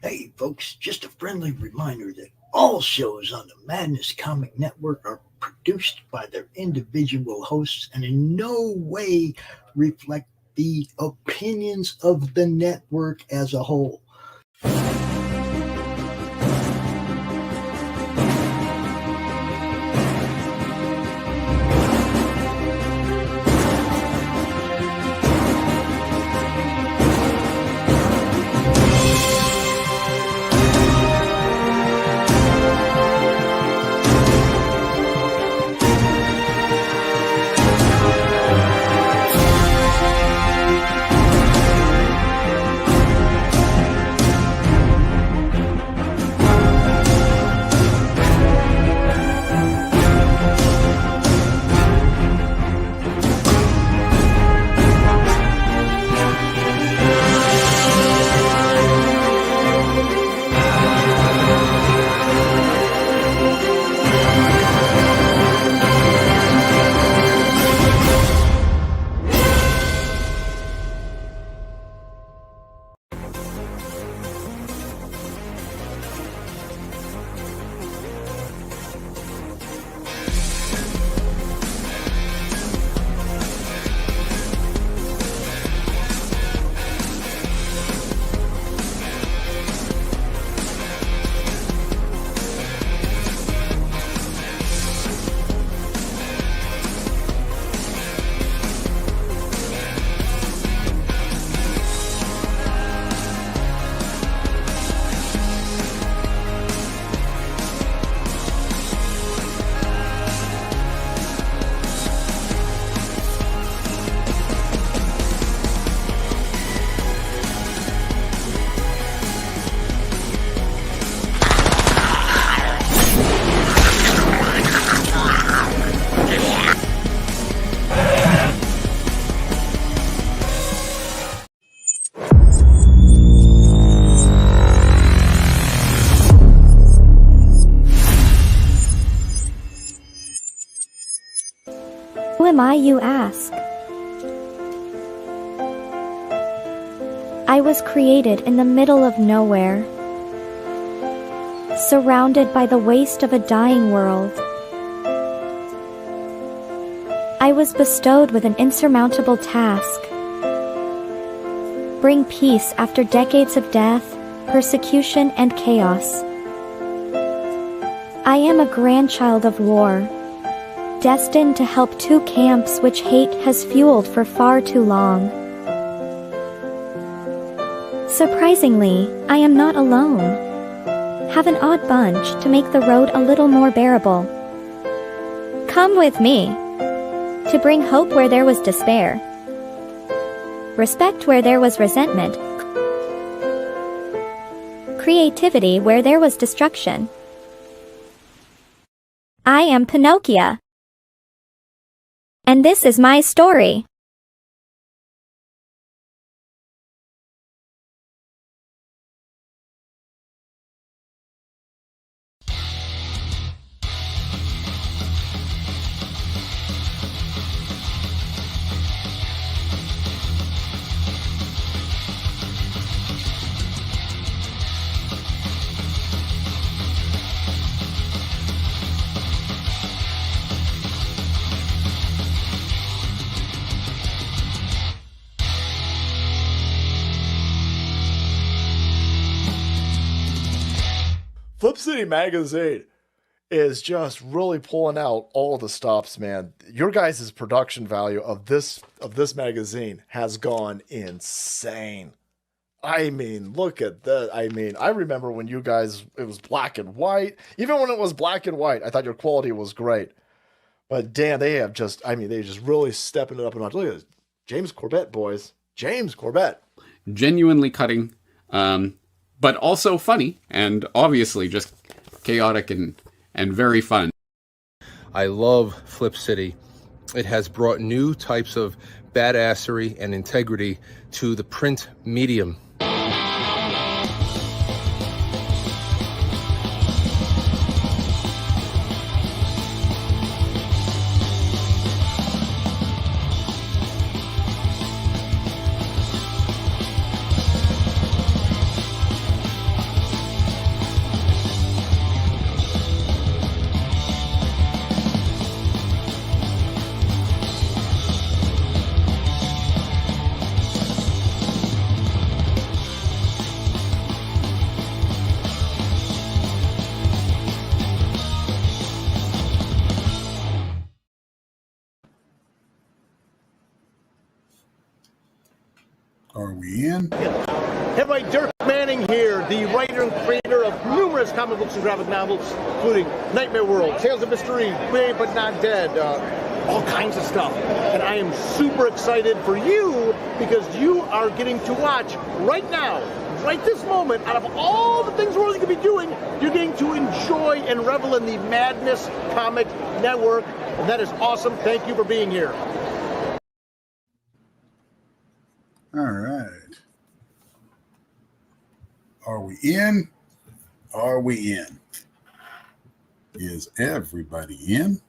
Hey folks, just a friendly reminder that all shows on the Madness Comic Network are produced by their individual hosts and in no way reflect the opinions of the network as a whole. Who am I, you ask? I was created in the middle of nowhere, surrounded by the waste of a dying world. I was bestowed with an insurmountable task: bring peace after decades of death, persecution, and chaos. I am a grandchild of war, destined to help two camps which hate has fueled for far too long. Surprisingly, I am not alone. Have an odd bunch to make the road a little more bearable. Come with me, to bring hope where there was despair, respect where there was resentment, creativity where there was destruction. I am Pinocchio, and this is my story. Flip City Magazine is just really pulling out all the stops, man. Your guys' production value of this magazine has gone insane. I mean, look at that. I mean, I remember when you guys, it was black and white. Even when it was black and white, I thought your quality was great. But damn, they have just, I mean, they just really stepping it up a notch. Look at this. James Corbett, boys. James Corbett. Genuinely cutting, but also funny, and obviously just chaotic and very fun. I love Flip City. It has brought new types of badassery and integrity to the print medium. Are we in? Hey, everybody, Dirk Manning here, the writer and creator of numerous comic books and graphic novels, including Nightmare World, Tales of Mystery, Brave but Not Dead, all kinds of stuff. And I am super excited for you because you are getting to watch right now, right this moment, out of all the things we're going to be doing, you're getting to enjoy and revel in the Madness Comic Network. And that is awesome. Thank you for being here. All right. Are we in? Are we in? Is everybody in?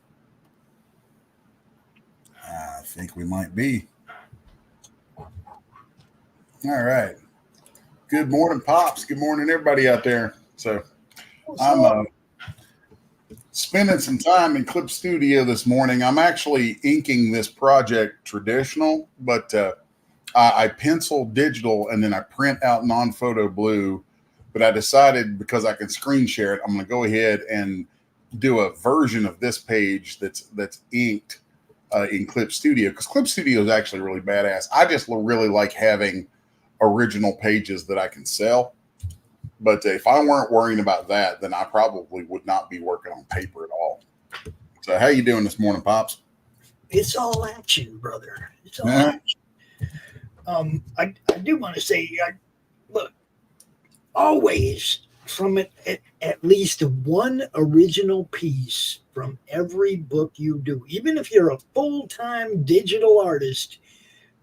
I think we might be. All right. Good morning, Pops. Good morning, everybody out there. So I'm spending some time in Clip Studio this morning. I'm actually inking this project traditional, but I pencil digital and then I print out non-photo blue. But I decided because I can screen share it, I'm going to go ahead and do a version of this page that's inked in Clip Studio, because Clip Studio is actually really badass. I just really like having original pages that I can sell. But if I weren't worrying about that, then I probably would not be working on paper at all. So how you doing this morning, Pops? It's all action, brother. It's all action. I do want to say, look, always from at least one original piece from every book you do, even if you're a full-time digital artist,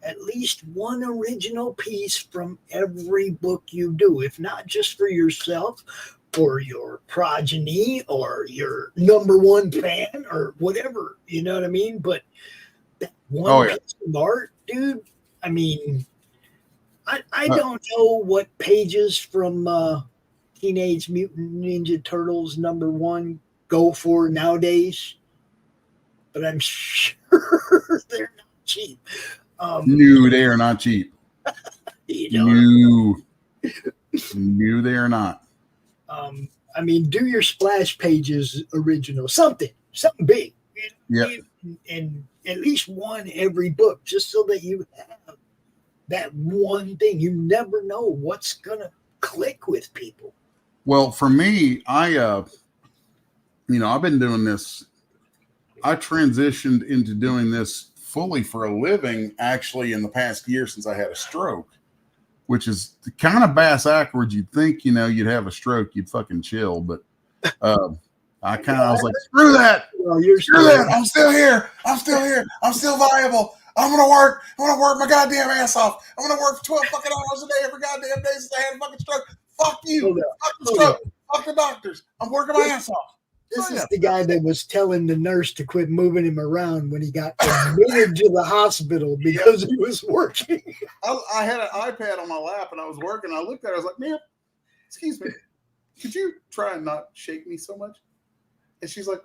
at least one original piece from every book you do, if not just for yourself or your progeny or your number one fan or whatever, you know what I mean? But that one piece of art, dude, I mean, I don't know what pages from Teenage Mutant Ninja Turtles #1 go for nowadays, but I'm sure they're not cheap. No, they are not cheap. You know, no, they are not. I mean, do your splash pages original, something big, and at least one every book, just so that you have that one thing. You never know what's gonna click with people. Well, for me, I've been doing this. I transitioned into doing this fully for a living actually in the past year since I had a stroke, which is kind of bass-ackwards. You'd think, you'd have a stroke, you'd fucking chill, but I was like, screw that. Well, screw that. I'm still here. I'm still viable. I'm gonna work my goddamn ass off. I'm gonna work 12 fucking hours a day every goddamn day since I had a fucking stroke. Fuck you. Fuck the stroke. Fuck the doctors. I'm working my ass off. This is the guy that was telling the nurse to quit moving him around when he got admitted to the hospital because he was working. I had an iPad on my lap and I was working. I looked at it. I was like, "Ma'am, excuse me, could you try and not shake me so much?" And she's like,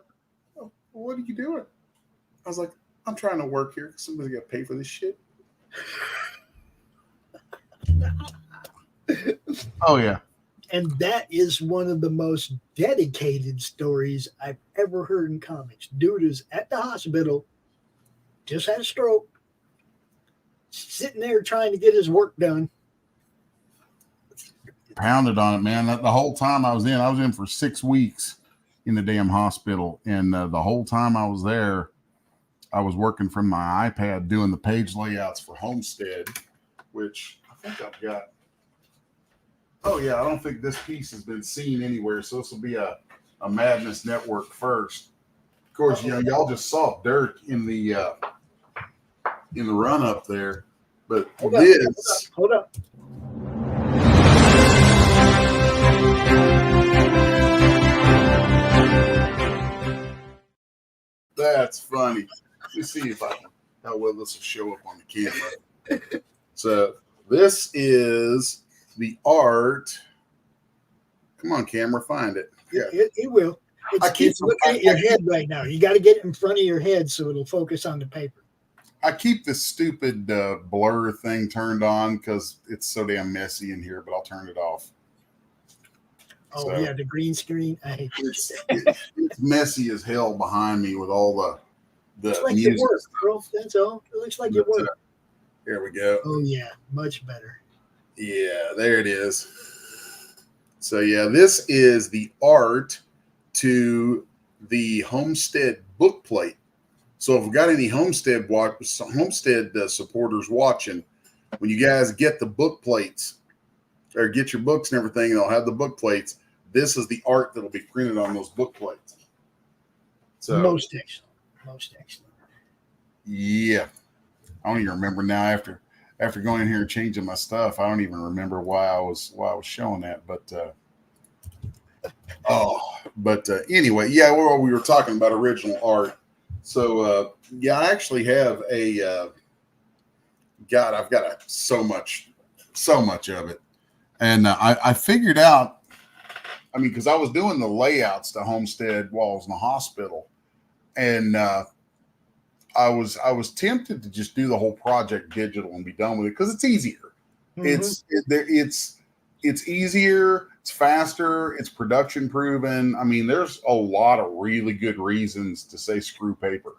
"Oh, what are you doing?" I was like, "I'm trying to work here because somebody's got to pay for this shit." Oh, yeah. And that is one of the most dedicated stories I've ever heard in comics. Dude is at the hospital, just had a stroke, sitting there trying to get his work done. Pounded on it, man. The whole time I was in for 6 weeks in the damn hospital. And the whole time I was there, I was working from my iPad doing the page layouts for Homestead, which I think I've got. Oh, yeah, I don't think this piece has been seen anywhere, so this will be a Madness Network first. Of course, y'all just saw Dirk in the run-up there, but Hold up. That's funny. Let's see how well this will show up on the camera. So this is the art. Come on, camera, find it. Yeah, it will. It's looking at your head right now. You got to get it in front of your head so it'll focus on the paper. I keep this stupid blur thing turned on because it's so damn messy in here, but I'll turn it off. Oh, So, yeah, the green screen. I hate it's messy as hell behind me with all the looks like music. your work, bro. That's all. It looks like your work. Here we go. Oh yeah, much better. Yeah, there it is. So yeah, this is the art to the Homestead book plate. So if we've got any Homestead supporters watching, when you guys get the book plates or get your books and everything, and they'll have the book plates, this is the art that'll be printed on those book plates. So Most excellent. Most excellent. yeah, I don't even remember now after going in here and changing my stuff. I don't even remember why I was showing that, but anyway, yeah, well, we were talking about original art. So yeah, I actually have a God, I've got so much of it, and I figured out. I mean, because I was doing the layouts to Homestead while I was in the hospital, and I was tempted to just do the whole project digital and be done with it because it's easier. Mm-hmm. It's easier, it's faster, it's production proven. I mean, there's a lot of really good reasons to say screw paper.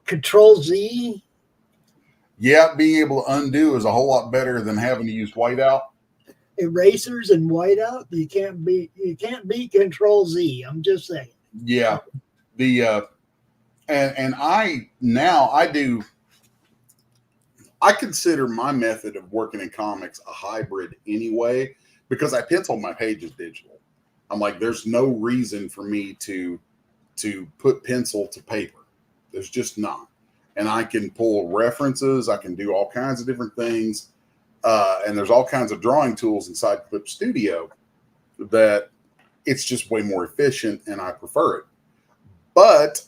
Control Z. Yeah, being able to undo is a whole lot better than having to use whiteout. Erasers and whiteout, you can't beat Control Z. I'm just saying. Yeah, and I consider my method of working in comics a hybrid anyway, because I pencil my pages digital. I'm like, there's no reason for me to put pencil to paper. There's just not. And I can pull references. I can do all kinds of different things. And there's all kinds of drawing tools inside Clip Studio that it's just way more efficient, and I prefer it. But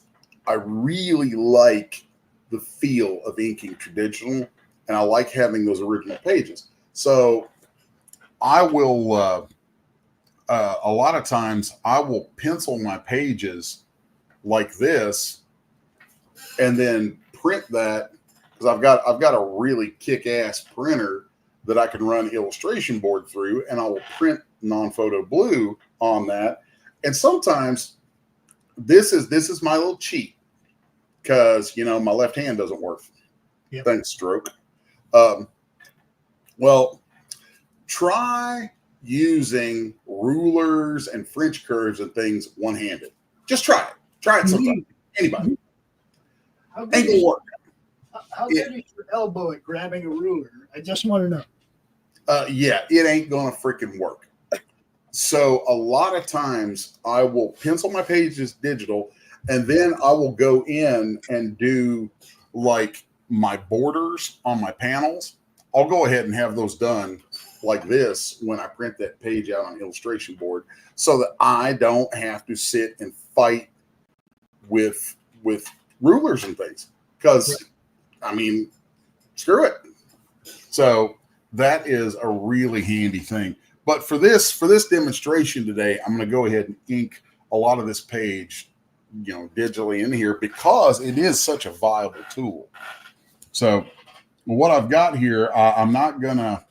I really like the feel of inking traditional, and I like having those original pages. So I will, a lot of times I will pencil my pages like this and then print that, because I've got a really kick-ass printer that I can run illustration board through, and I will print non-photo blue on that. And sometimes this is my little cheat, because my left hand doesn't work. Yep. Thanks, stroke. Well, try using rulers and French curves and things one-handed. Just try it. Try it sometime. Anybody. Ain't gonna work. How good is your elbow at grabbing a ruler? I just want to know. Yeah, it ain't gonna freaking work. So a lot of times I will pencil my pages digital, and then I will go in and do like my borders on my panels. I'll go ahead and have those done like this when I print that page out on illustration board, so that I don't have to sit and fight with rulers and things. Because I mean, screw it. So that is a really handy thing. But for this demonstration today, I'm going to go ahead and ink a lot of this page, digitally in here, because it is such a viable tool. So what I've got here, I'm not going to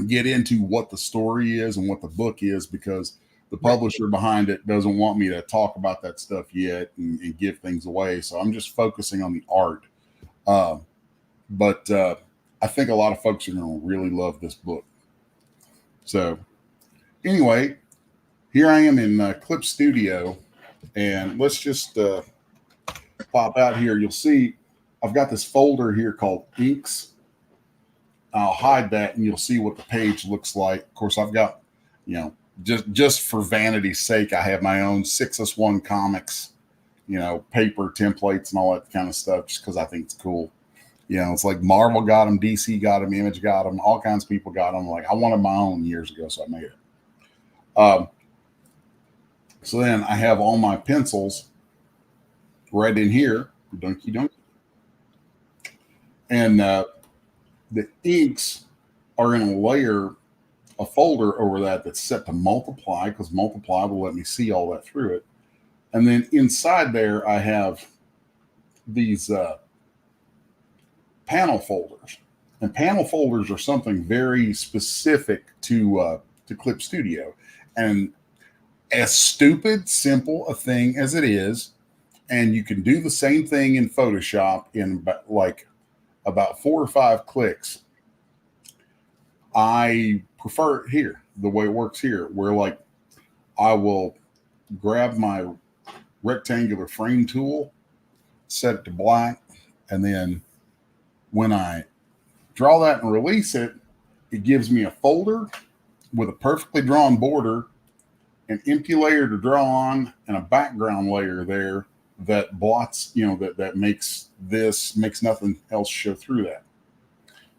get into what the story is and what the book is, because the publisher behind it doesn't want me to talk about that stuff yet and give things away. So I'm just focusing on the art. But I think a lot of folks are going to really love this book. So anyway, here I am in Clip Studio, and let's just pop out here. You'll see I've got this folder here called Inks. I'll hide that, and you'll see what the page looks like. Of course, I've got, just for vanity's sake, I have my own 6S1 comics, paper templates and all that kind of stuff, just because I think it's cool. It's like Marvel got them, DC got them, Image got them, all kinds of people got them. Like, I wanted my own years ago, so I made it. So then I have all my pencils right in here, donkey. And the inks are in a layer, a folder over that's set to multiply, because multiply will let me see all that through it. And then inside there, I have these panel folders, and panel folders are something very specific to Clip Studio. And as stupid, simple a thing as it is, and you can do the same thing in Photoshop in like about 4 or 5 clicks. I prefer it here, the way it works here, where like I will grab my rectangular frame tool, set it to black, and then when I draw that and release it, it gives me a folder with a perfectly drawn border, an empty layer to draw on, and a background layer there that blots, that makes nothing else show through that.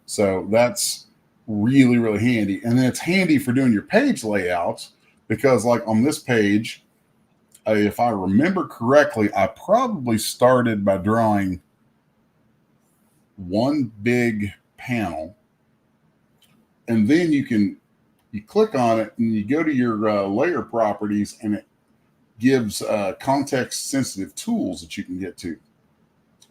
So that's really, really handy. And then it's handy for doing your page layouts, because like on this page, if I remember correctly, I probably started by drawing one big panel, and then you click on it and you go to your layer properties, and it gives context sensitive tools that you can get to.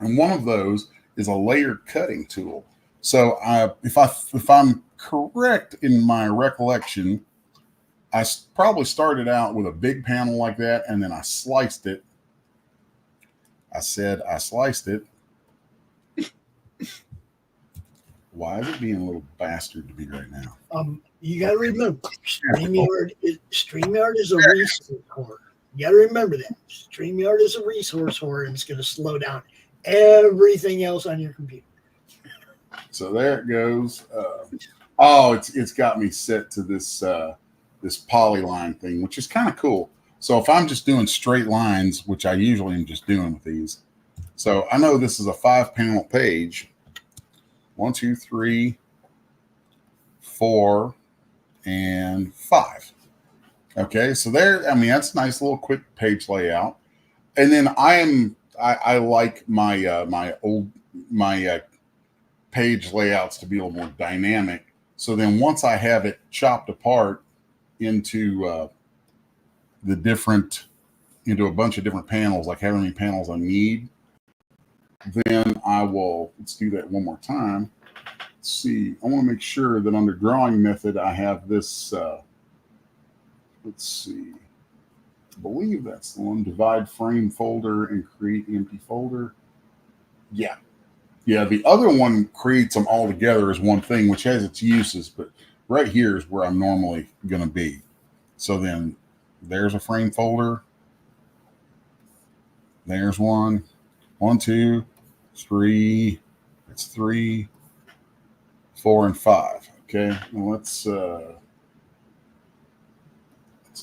And one of those is a layer cutting tool. So if I'm correct in my recollection, I probably started out with a big panel like that, and then I sliced it. I said I sliced it. Why is it being a little bastard to me right now? You got to remember, StreamYard is a resource whore. You got to remember that. StreamYard is a resource whore, and it's going to slow down everything else on your computer. So there it goes. It's got me set to this polyline thing, which is kind of cool. So if I'm just doing straight lines, which I usually am just doing with these, so I know this is a 5-panel page. 1, 2, 3, 4, and 5. Okay, so there. I mean, that's a nice little quick page layout. And then I like my page layouts to be a little more dynamic. So then once I have it chopped apart into a bunch of different panels, like however many panels I need, then I will, let's do that one more time. Let's see, I want to make sure that under drawing method, I have this, let's see, I believe that's the one, divide frame folder and create empty folder. Yeah, the other one creates them all together as one thing, which has its uses, but right here is where I'm normally going to be. So then there's a frame folder. There's one, 1, 2, 3. It's 3, 4, and 5. Okay, well, let's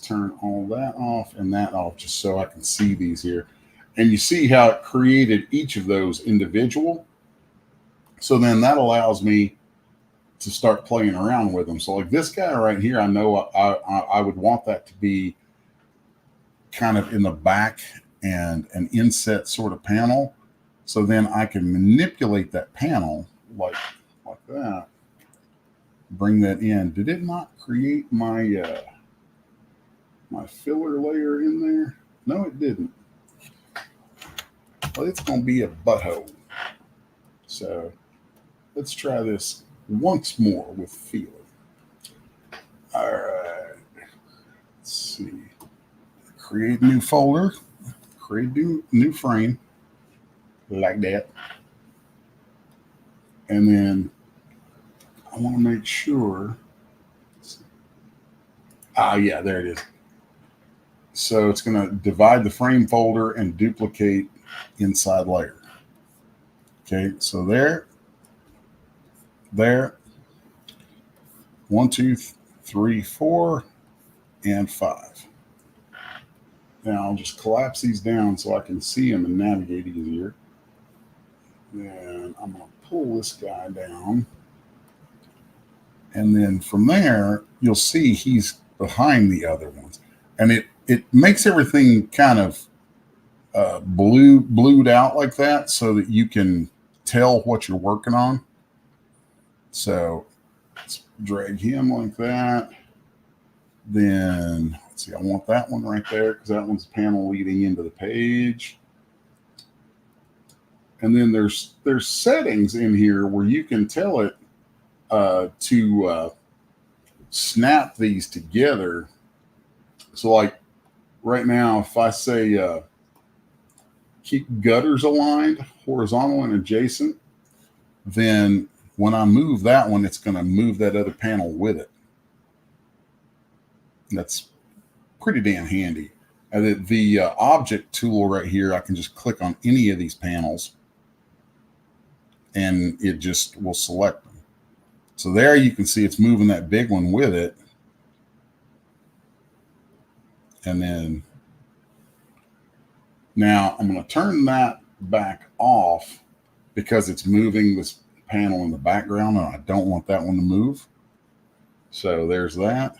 turn all that off and that off just so I can see these here. And you see how it created each of those individual. So then that allows me to start playing around with them. So like this guy right here, I know I would want that to be kind of in the back and an inset sort of panel. So then I can manipulate that panel like that. Bring that in. Did it not create my my filler layer in there? No, it didn't. Well, it's going to be a butthole. So let's try this once more with feeling. All right. Let's see. Create new folder. Create new frame. Like that. And then I want to make sure. Yeah, there it is. So it's going to divide the frame folder and duplicate inside layer. Okay, so there. 1, 2, 3, 4, and 5. Now I'll just collapse these down so I can see them and navigate easier. Then I'm going to pull this guy down. And then from there, you'll see he's behind the other ones. And it makes everything kind of blued out like that so that you can tell what you're working on. So let's drag him like that. Then let's see, I want that one right there because that one's the panel leading into the page. And then there's settings in here where you can tell it to snap these together. So like right now, if I say keep gutters aligned, horizontal and adjacent, then when I move that one, it's going to move that other panel with it. That's pretty damn handy. And the object tool right here, I can just click on any of these panels and it just will select them. So there you can see it's moving that big one with it. And then now I'm going to turn that back off because it's moving this panel in the background and I don't want that one to move. So there's that.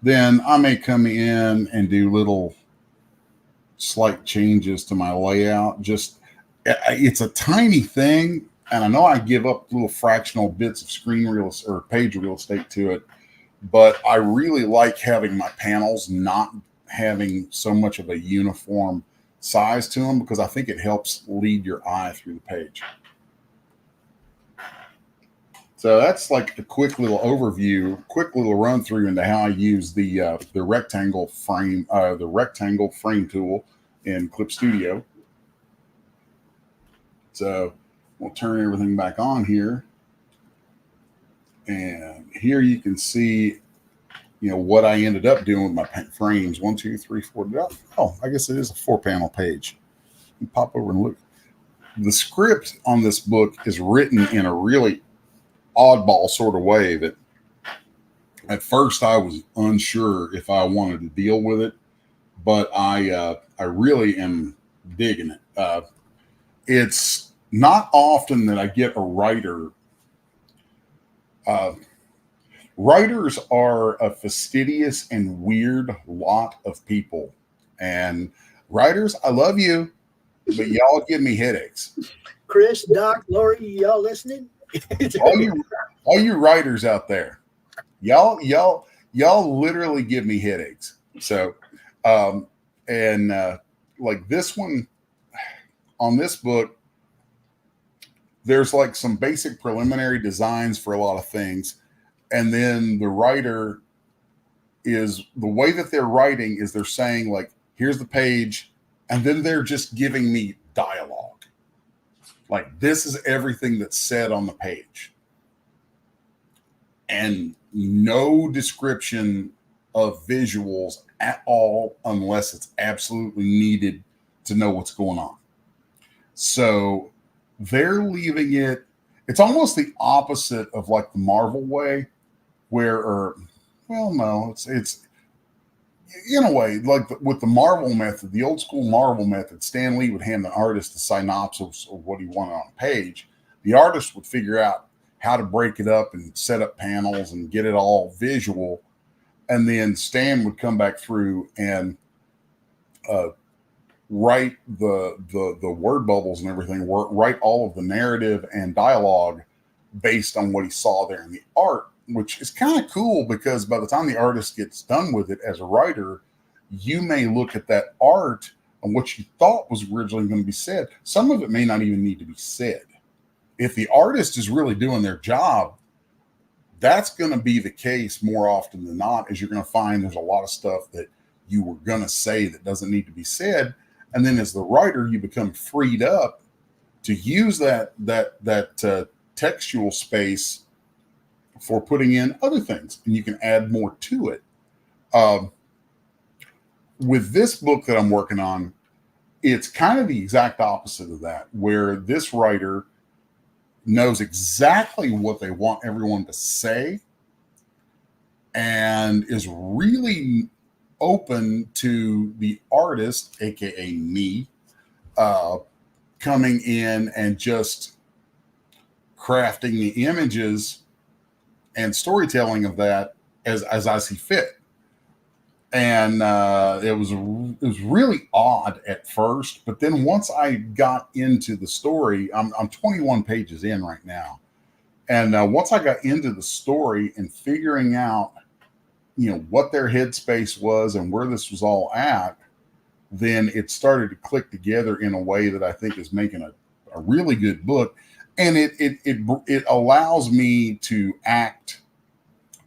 Then I may come in and do little slight changes to my layout. Just, it's a tiny thing. And I know I give up little fractional bits of screen real or page real estate to it, but I really like having my panels not having so much of a uniform size to them because I think it helps lead your eye through the page. So that's like a quick little overview, quick little run through into how I use the rectangle frame tool in Clip Studio. So we'll turn everything back on here, and here you can see, you know, what I ended up doing with my frames. 1, 2, 3, 4. Oh, I guess it is a 4-panel page. You pop over and look. The script on this book is written in a really oddball sort of way that at first I was unsure if I wanted to deal with it, but I really am digging it. It's not often that I get a writer. Writers are a fastidious and weird lot of people, and writers, I love you, but y'all give me headaches. Chris, Doc, Laurie, y'all listening? all you writers out there, y'all literally give me headaches. So, like this one on this book, there's like some basic preliminary designs for a lot of things. And then the writer is, the way that they're writing is they're saying like, here's the page. And then they're just giving me dialogue. Like, this is everything that's said on the page. And no description of visuals at all, unless it's absolutely needed to know what's going on. So they're leaving it, it's almost the opposite of like the Marvel way, where, it's in a way, like with the Marvel method, the old school Marvel method, Stan Lee would hand the artist a synopsis of what he wanted on a page. The artist would figure out how to break it up and set up panels and get it all visual. And then Stan would come back through and write the word bubbles and everything, write all of the narrative and dialogue based on what he saw there in the art, which is kind of cool because by the time the artist gets done with it as a writer, you may look at that art and what you thought was originally going to be said. Some of it may not even need to be said. If the artist is really doing their job, that's going to be the case more often than not, is you're going to find there's a lot of stuff that you were going to say that doesn't need to be said. And then as the writer, you become freed up to use that textual space for putting in other things, and you can add more to it. With this book that I'm working on, it's kind of the exact opposite of that, where this writer knows exactly what they want everyone to say and is really open to the artist, aka me, coming in and just crafting the images and storytelling of that as I see fit. And it was really odd at first, but then once I got into the story, I'm 21 pages in right now. And once I got into the story and figuring out, what their headspace was and where this was all at, then it started to click together in a way that I think is making a really good book. And it allows me to act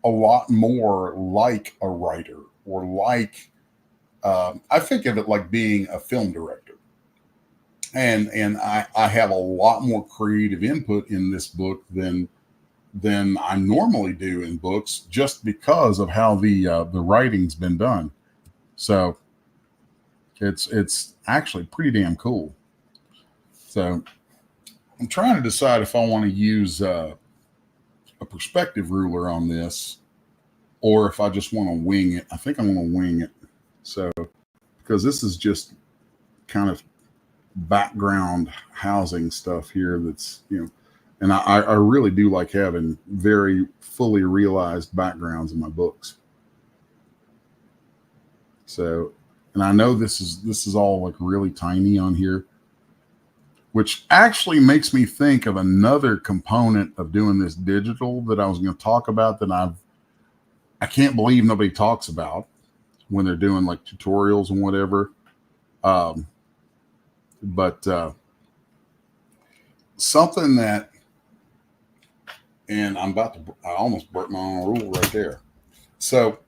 a lot more like a writer, or like, I think of it like being a film director. and I have a lot more creative input in this book than I normally do in books, just because of how the writing's been done. So it's actually pretty damn cool. So I'm trying to decide if I want to use a perspective ruler on this, or if I just want to wing it. I think I'm going to wing it. So, because this is just kind of background housing stuff here that's, and I really do like having very fully realized backgrounds in my books. So, and I know this is all like really tiny on here, which actually makes me think of another component of doing this digital that I was going to talk about that I can't believe nobody talks about when they're doing like tutorials and whatever. But something that, and I almost broke my own rule right there. So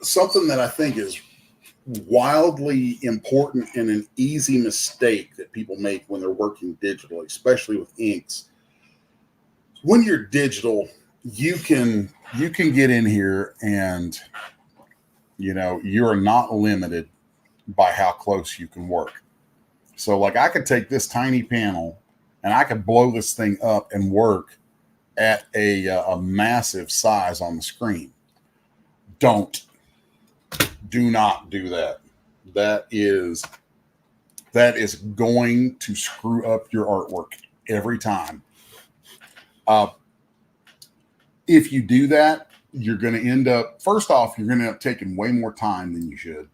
something that I think is wildly important and an easy mistake that people make when they're working digitally, especially with inks. When you're digital, you can get in here and, you're not limited by how close you can work. So like I could take this tiny panel and I could blow this thing up and work at a massive size on the screen. Do not do that. That is going to screw up your artwork every time. If you do that, you're going to end up, first off, you're going to end up taking way more time than you should,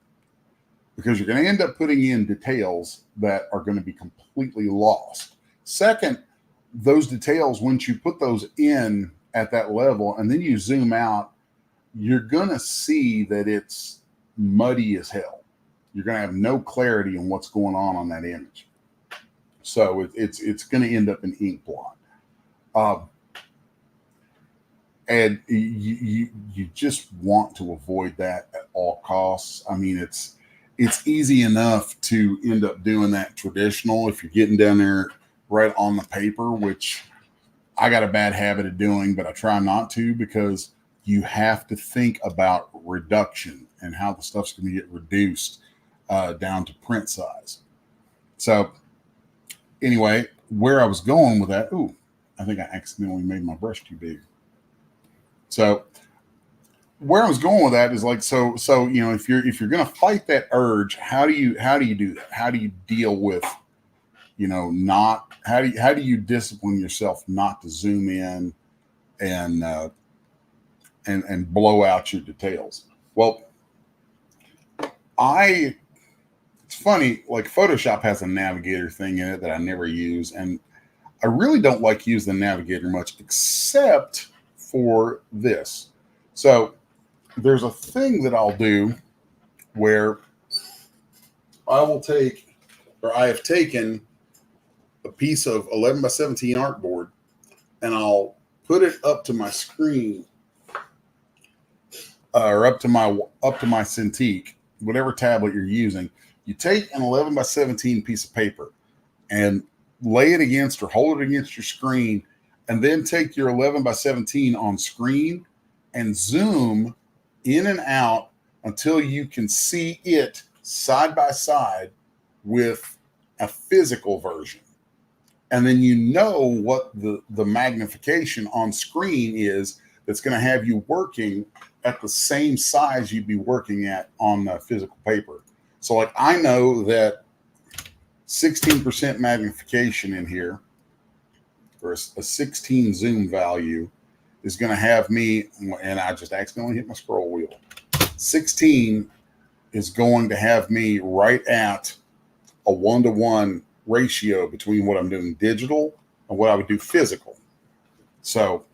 because you're going to end up putting in details that are going to be completely lost. Second, those details, once you put those in at that level and then you zoom out, you're going to see that it's muddy as hell. You're going to have no clarity on what's going on that image. So it's going to end up an ink blot. And you just want to avoid that at all costs. I mean, it's easy enough to end up doing that traditional if you're getting down there right on the paper, which I got a bad habit of doing, but I try not to, because you have to think about reduction and how the stuff's going to get reduced down to print size. So anyway, where I was going with that, I think I accidentally made my brush too big. So where I was going with that is like, so if you're going to fight that urge, how do you do that? How do you deal with, how do you discipline yourself not to zoom in and blow out your details? Well, it's funny, like Photoshop has a navigator thing in it that I never use, and I really don't like using the navigator much, except for this. So there's a thing that I'll do where I have taken a piece of 11 by 17 artboard and I'll put it up to my screen, or up to my Cintiq, whatever tablet you're using. You take an 11 by 17 piece of paper and lay it against or hold it against your screen, and then take your 11 by 17 on screen and zoom in and out until you can see it side by side with a physical version. And then what the magnification on screen is that's going to have you working at the same size you'd be working at on the physical paper. So like I know that 16% magnification in here, or a 16 zoom value, is going to have me, and I just accidentally hit my scroll wheel. 16 is going to have me right at a 1-to-1 ratio between what I'm doing digital and what I would do physical. So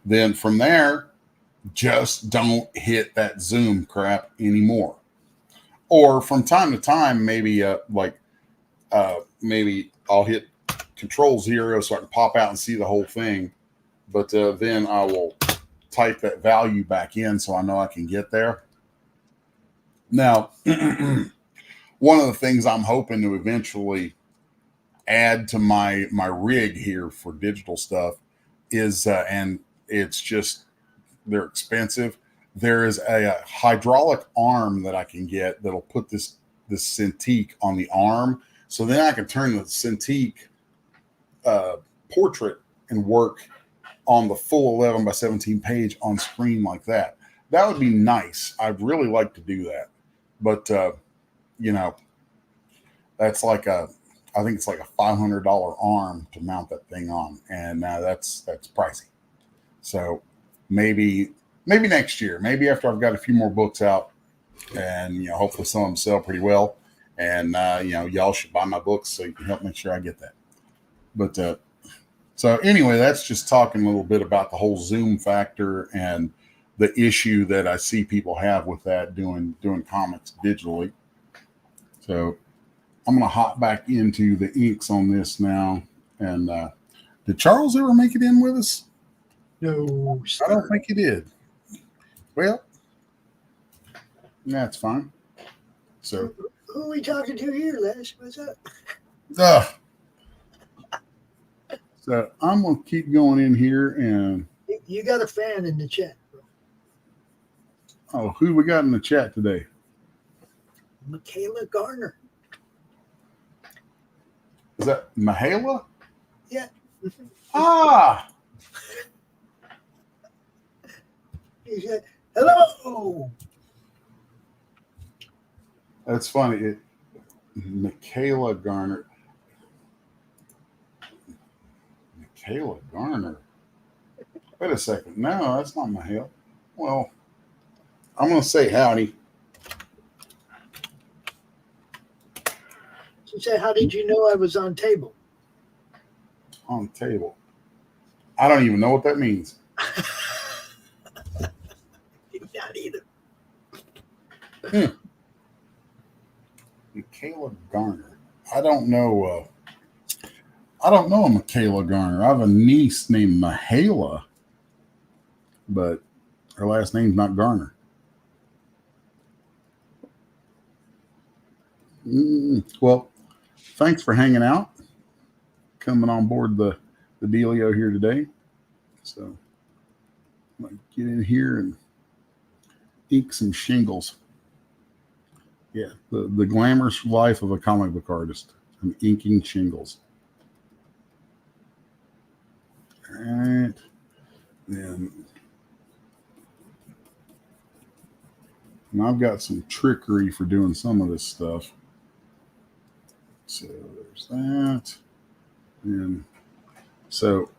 then from there, just don't hit that zoom crap anymore. Or from time to time, maybe maybe I'll hit Control-0 so I can pop out and see the whole thing. But then I will type that value back in so I know I can get there. Now, one of the things I'm hoping to eventually add to my rig here for digital stuff is, and it's just, they're expensive. There is a hydraulic arm that I can get that'll put this Cintiq on the arm. So then I can turn the Cintiq portrait and work on the full 11 by 17 page on screen like that. That would be nice. I'd really like to do that. But, that's like I think it's like a $500 arm to mount that thing on. And that's pricey. So maybe next year, maybe after I've got a few more books out and, hopefully some of them sell pretty well. And, y'all should buy my books so you can help make sure I get that. But, so anyway, that's just talking a little bit about the whole Zoom factor and the issue that I see people have with that doing comics digitally. So I'm going to hop back into the inks on this now. And did Charles ever make it in with us? No, sir. I don't think he did. Well, that's fine. So who are we talking to here, Les? What's up? So I'm going to keep going in here and... You got a fan in the chat, bro. Oh, who we got in the chat today? Michaela Garner. Is that Mahala? Yeah. Ah! He said, hello. That's funny. Michaela Garner. Michaela Garner. Wait a second. No, that's not Mahala. Well, I'm going to say howdy. She said, how did you know I was on table? On table. I don't even know what that means. Not either. Michaela Garner. I don't know a Michaela Garner. I have a niece named Mahala, but her last name's not Garner. Well, thanks for hanging out, coming on board the dealio here today. So I'm going to get in here and ink some shingles. Yeah, the glamorous life of a comic book artist. I'm inking shingles. All right. And I've got some trickery for doing some of this stuff. So there's that. And so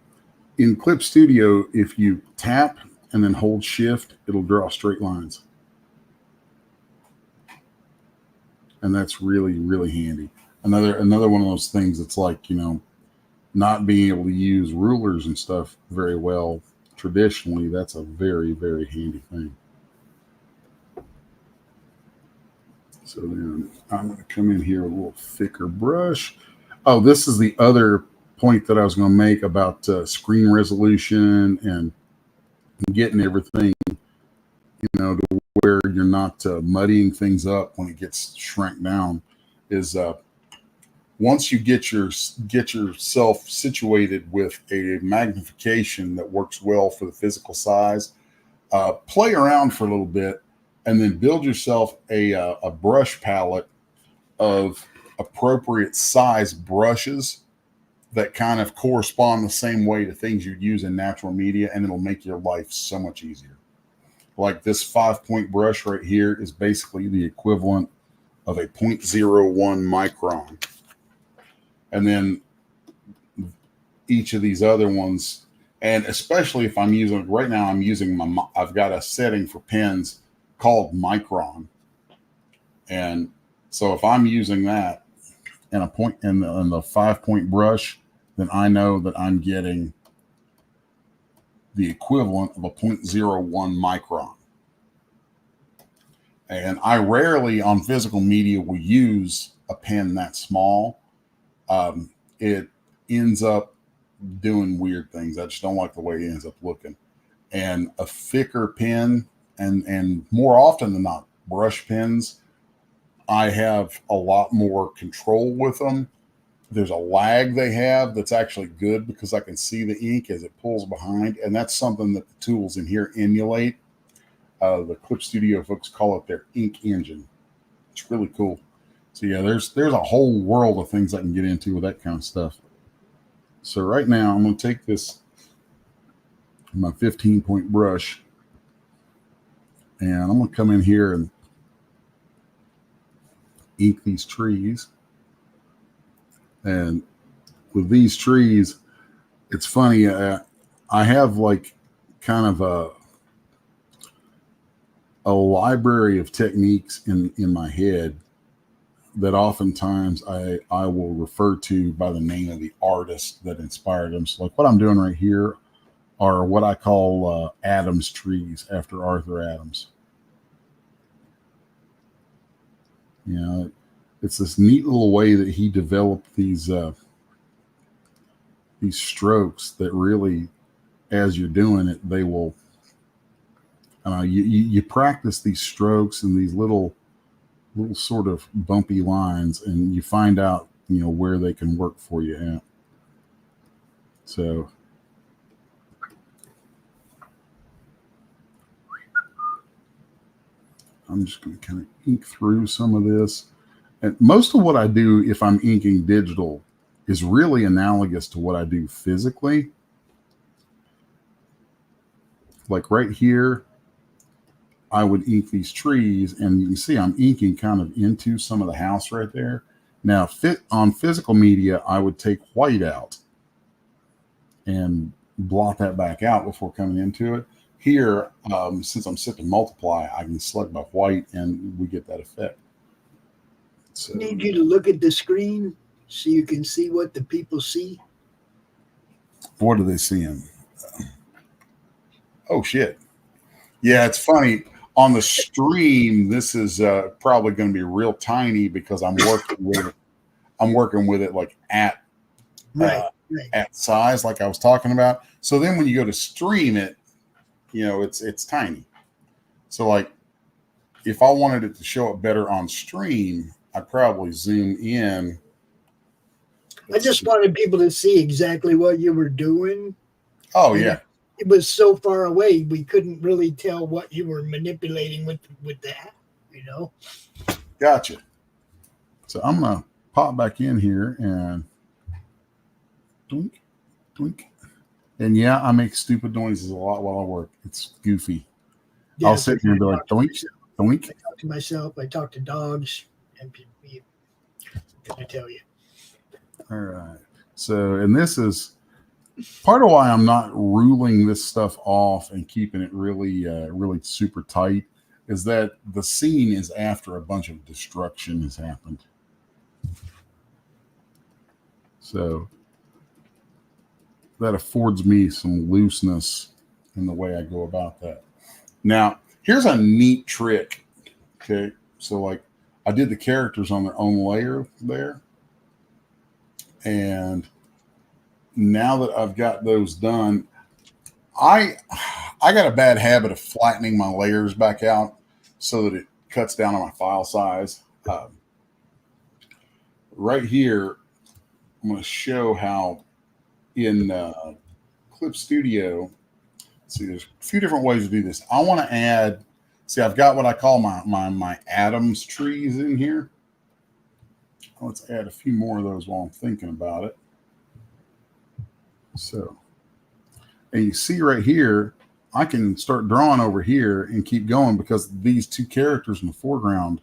in Clip Studio, if you tap and then hold shift, it'll draw straight lines. And that's really, really handy. Another one of those things that's like, not being able to use rulers and stuff very well traditionally, that's a very, very handy thing. So then I'm going to come in here with a little thicker brush. Oh, this is the other point that I was going to make about screen resolution and getting everything, to where you're not muddying things up when it gets shrank down, is once you get yourself situated with a magnification that works well for the physical size, play around for a little bit and then build yourself a brush palette of appropriate size brushes that kind of correspond the same way to things you'd use in natural media, and it'll make your life so much easier. Like this 5-point brush right here is basically the equivalent of a 0.01 micron. And then each of these other ones, and especially if I'm using, right now I'm using I've got a setting for pens called micron. And so if I'm using that in a point in the 5-point brush, then I know that I'm getting the equivalent of a 0.01 micron. And I rarely on physical media will use a pen that small. It ends up doing weird things. I just don't like the way it ends up looking. And a thicker pen, and more often than not, brush pens I have a lot more control with them. There's a lag they have that's actually good because I can see the ink as it pulls behind, and that's something that the tools in here emulate. The Clip Studio folks call it their ink engine. It's really cool. So yeah, there's a whole world of things I can get into with that kind of stuff. So right now I'm going to take my 15-point brush, and I'm going to come in here and ink these trees. And with these trees, it's funny. I have like kind of a library of techniques in my head that oftentimes I will refer to by the name of the artist that inspired them. So like what I'm doing right here are what I call Adams trees after Arthur Adams. You know, it's this neat little way that he developed these strokes that really, as you're doing it, they will. You practice these strokes and these little sort of bumpy lines, and you find out where they can work for you at. So. I'm just going to kind of ink through some of this. And most of what I do if I'm inking digital is really analogous to what I do physically. Like right here, I would ink these trees, and you can see I'm inking kind of into some of the house right there. Now, on physical media, I would take white out and blot that back out before coming into it. Here, since I'm set to multiply, I can select my white, and we get that effect. So, I need you to look at the screen so you can see what the people see. What are they seeing? Oh, shit. Yeah, it's funny. On the stream, this is probably going to be real tiny because I'm working with it. I'm working with it like at size, like I was talking about. So then when you go to stream it, it's tiny. So like if I wanted it to show up better on stream, I'd probably zoom in. I just wanted people to see exactly what you were doing. Oh, yeah. It was so far away, we couldn't really tell what you were manipulating with that, Gotcha. So I'm going to pop back in here and doink, doink. And yeah, I make stupid noises a lot while I work. It's goofy. Yeah, I'll sit here and be like, doink, doink. I talk to myself. I talk to dogs. And people, can I tell you? All right. So, and this is part of why I'm not ruling this stuff off and keeping it really, really super tight is that the scene is after a bunch of destruction has happened. So that affords me some looseness in the way I go about that. Now, here's a neat trick. Okay. So like I did the characters on their own layer there. And now that I've got those done, I got a bad habit of flattening my layers back out so that it cuts down on my file size. Right here, I'm going to show how in Clip Studio, see, there's a few different ways to do this. I want to add, see, I've got what I call my Adams trees in here. Let's add a few more of those while I'm thinking about it. So, and you see right here, I can start drawing over here and keep going because these two characters in the foreground,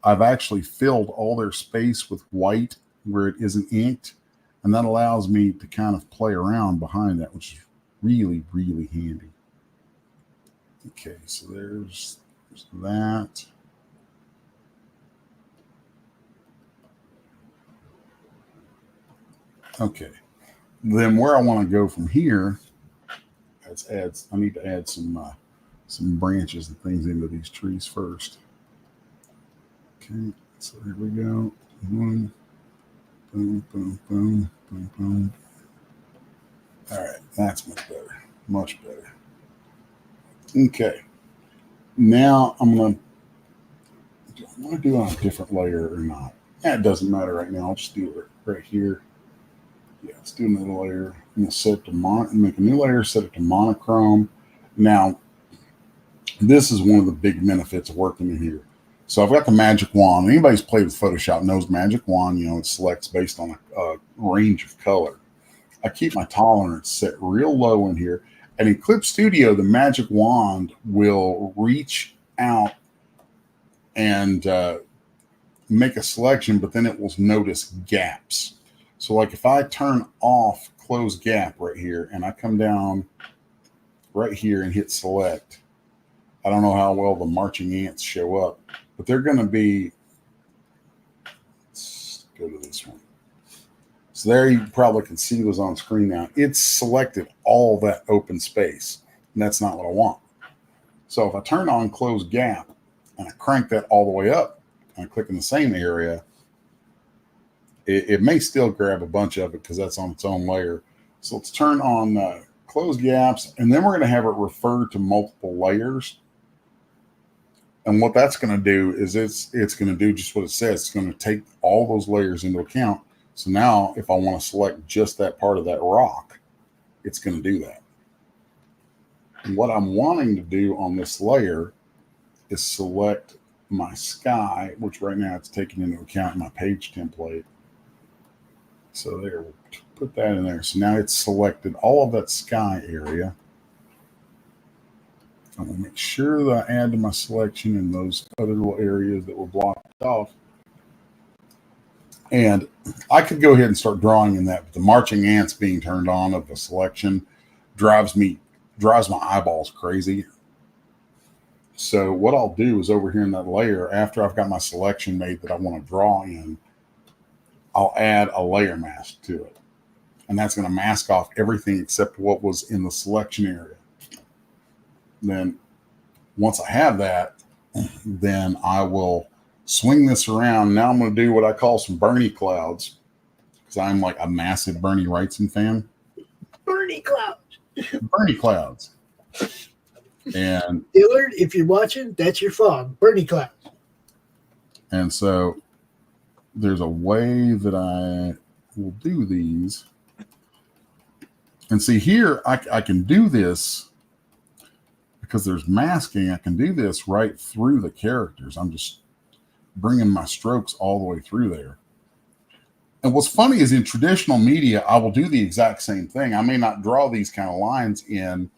I've actually filled all their space with white where it isn't inked. And that allows me to kind of play around behind that, which is really, really handy. Okay, so there's that. Okay, then where I want to go from here, I need to add some branches and things into these trees first. Okay, so here we go. Boom, boom, boom, boom, boom, boom. All right, that's much better, much better. Okay, now I'm going to Do I want to do it on a different layer or not? It doesn't matter right now. I'll just do it right here. Yeah, let's do another layer. I'm going to set it to make a new layer, set it to monochrome. Now, this is one of the big benefits of working in here. So I've got the magic wand. Anybody's played with Photoshop knows magic wand, it selects based on a range of color. I keep my tolerance set real low in here. And in Clip Studio, the magic wand will reach out and make a selection, but then it will notice gaps. So like if I turn off close gap right here and I come down right here and hit select, I don't know how well the marching ants show up, but they're going to be, let's go to this one. So there you probably can see what's on screen now. It's selected all that open space, and that's not what I want. So if I turn on close gap and I crank that all the way up and I click in the same area, it may still grab a bunch of it because that's on its own layer. So let's turn on close gaps, and then we're going to have it refer to multiple layers. And what that's going to do is it's going to do just what it says. It's going to take all those layers into account. So now if I want to select just that part of that rock, it's going to do that. And what I'm wanting to do on this layer is select my sky, which right now it's taking into account my page template. So there, we'll put that in there. So now it's selected all of that sky area. I'm going to make sure that I add to my selection in those other little areas that were blocked off. And I could go ahead and start drawing in that, but the marching ants being turned on of the selection drives my eyeballs crazy. So what I'll do is over here in that layer, after I've got my selection made that I want to draw in, I'll add a layer mask to it. And that's going to mask off everything except what was in the selection area. Then once I have that, then I will swing this around. Now I'm going to do what I call some Bernie clouds, because I'm like a massive Bernie Wrightson fan. Bernie clouds. Bernie clouds. And Dillard, if you're watching, that's your fog. Bernie clouds. And so there's a way that I will do these. And see here, I can do this because there's masking. I can do this right through the characters. I'm just bringing my strokes all the way through there. And what's funny is in traditional media, I will do the exact same thing. I may not draw these kind of lines in.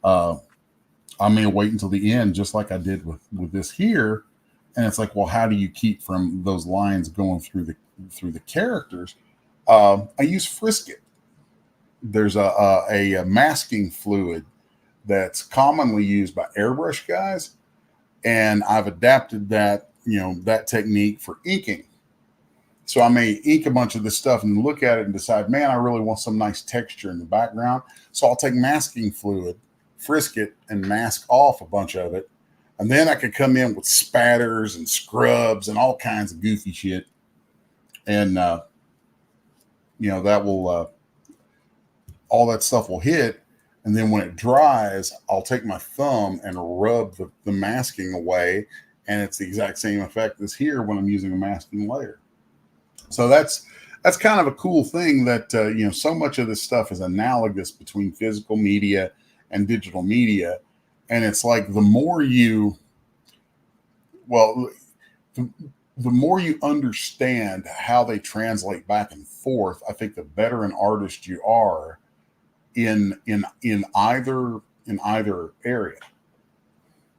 I may wait until the end, just like I did with this here. And it's like, well, how do you keep from those lines going through the characters? I use Frisket. There's a masking fluid that's commonly used by airbrush guys, and I've adapted that that technique for inking. So I may ink a bunch of this stuff and look at it and decide, man, I really want some nice texture in the background. So I'll take masking fluid, frisk it, and mask off a bunch of it. And then I could come in with spatters and scrubs and all kinds of goofy shit. And, that will, all that stuff will hit. And then when it dries, I'll take my thumb and rub the masking away. And it's the exact same effect as here when I'm using a masking layer. So that's kind of a cool thing that, so much of this stuff is analogous between physical media and digital media. And it's like the more you understand how they translate back and forth, I think the better an artist you are in either area.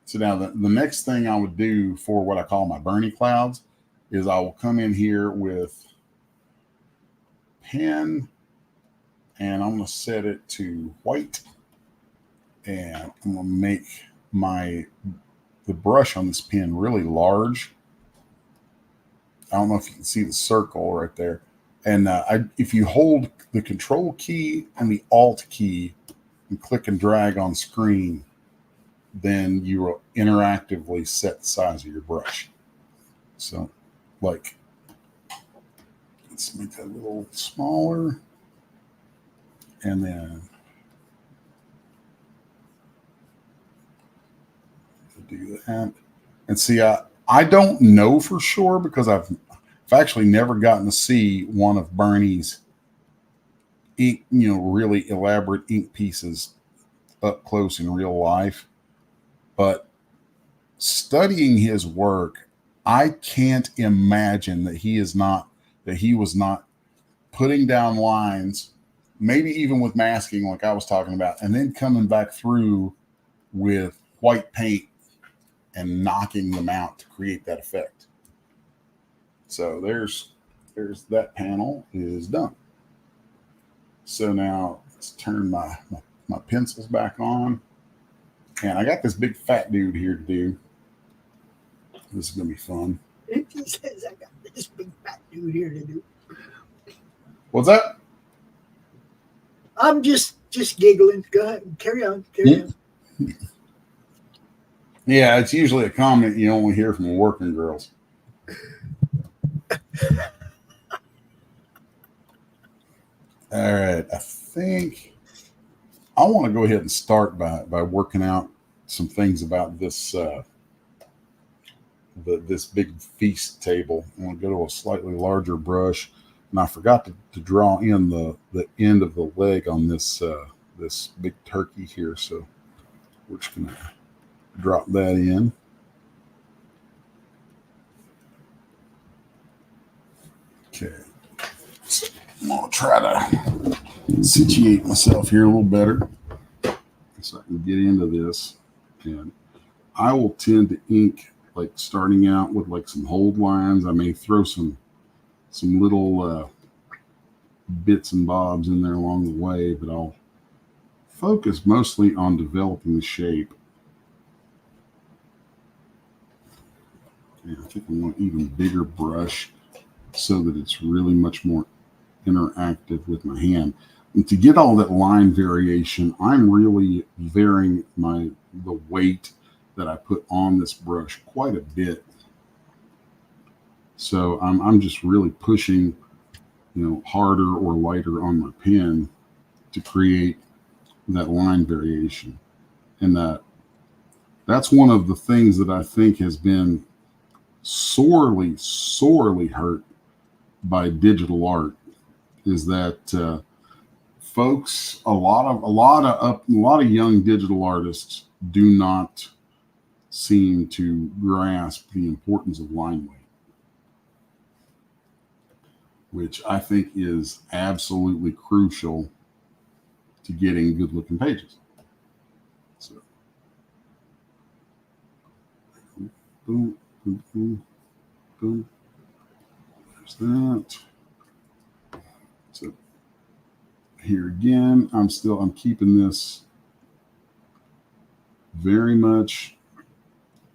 So now the next thing I would do for what I call my Bernie clouds is I will come in here with pen, and I'm going to set it to white, and I'm going to make the brush on this pen really large. I don't know if you can see the circle right there. And if you hold the Control key and the Alt key and click and drag on screen, then you will interactively set the size of your brush. So, let's make that a little smaller. And then do that. And see, I don't know for sure because I've actually never gotten to see one of Bernie's ink, really elaborate ink pieces up close in real life. But studying his work, I can't imagine that he was not putting down lines, maybe even with masking like I was talking about, and then coming back through with white paint and knocking them out to create that effect. So there's that panel is done. So now let's turn my pencils back on. And I got this big fat dude here to do. This is going to be fun. If he says I got this big fat dude here to do. What's that? I'm just giggling. Go ahead. Carry on. Yeah, it's usually a comment you only hear from working girls. All right. I think I want to go ahead and start by working out some things about this this big feast table. I'm going to go to a slightly larger brush, and I forgot to draw in the end of the leg on this this big turkey here. So we're just going to drop that in. Okay. I'm going to try to situate myself here a little better so I can get into this. And I will tend to ink like starting out with like some hold lines. I may throw some little bits and bobs in there along the way, but I'll focus mostly on developing the shape. And I think I want an even bigger brush so that it's really much more interactive with my hand. And to get all that line variation, I'm really varying the weight that I put on this brush quite a bit. So I'm just really pushing, harder or lighter on my pen to create that line variation. And that's one of the things that I think has been sorely, sorely hurt by digital art is that folks, a lot of young digital artists do not seem to grasp the importance of line weight, which I think is absolutely crucial to getting good looking pages. So, boom, boom, boom, boom. There's that. So here again, I'm keeping this very much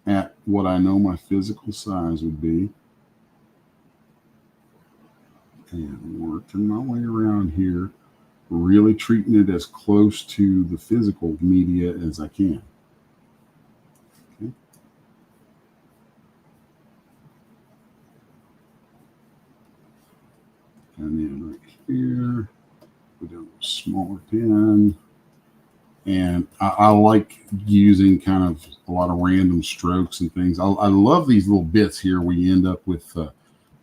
at what I know my physical size would be. And working my way around here, really treating it as close to the physical media as I can. Okay. And then right here, we do a smaller pen. And I like using kind of a lot of random strokes and things. I love these little bits here where you end up with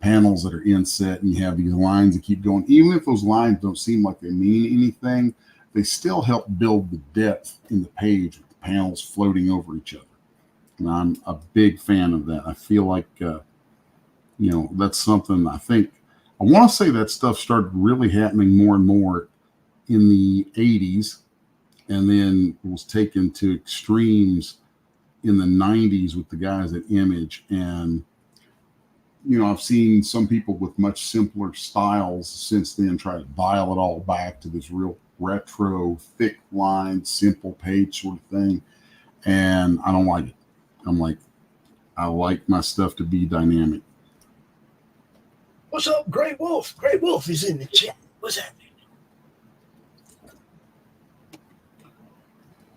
panels that are inset and you have these lines that keep going. Even if those lines don't seem like they mean anything, they still help build the depth in the page with the panels floating over each other. And I'm a big fan of that. I feel like, that's something I want to say that stuff started really happening more and more in the 80s. And then was taken to extremes in the 90s with the guys at Image. And, I've seen some people with much simpler styles since then try to dial it all back to this real retro, thick line, simple page sort of thing. And I don't like it. I like my stuff to be dynamic. What's up, Grey Wolf? Grey Wolf is in the chat. What's happening?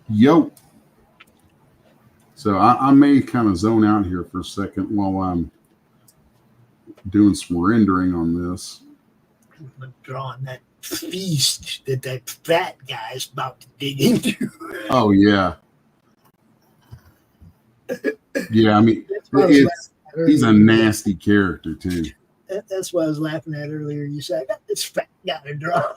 Yo. So I may kind of zone out here for a second while I'm doing some rendering on this. I'm drawing that feast that fat guy's about to dig into. Oh, yeah. Yeah, I mean, He's a nasty character too. That's what I was laughing at earlier. You said, I got this fat guy to draw.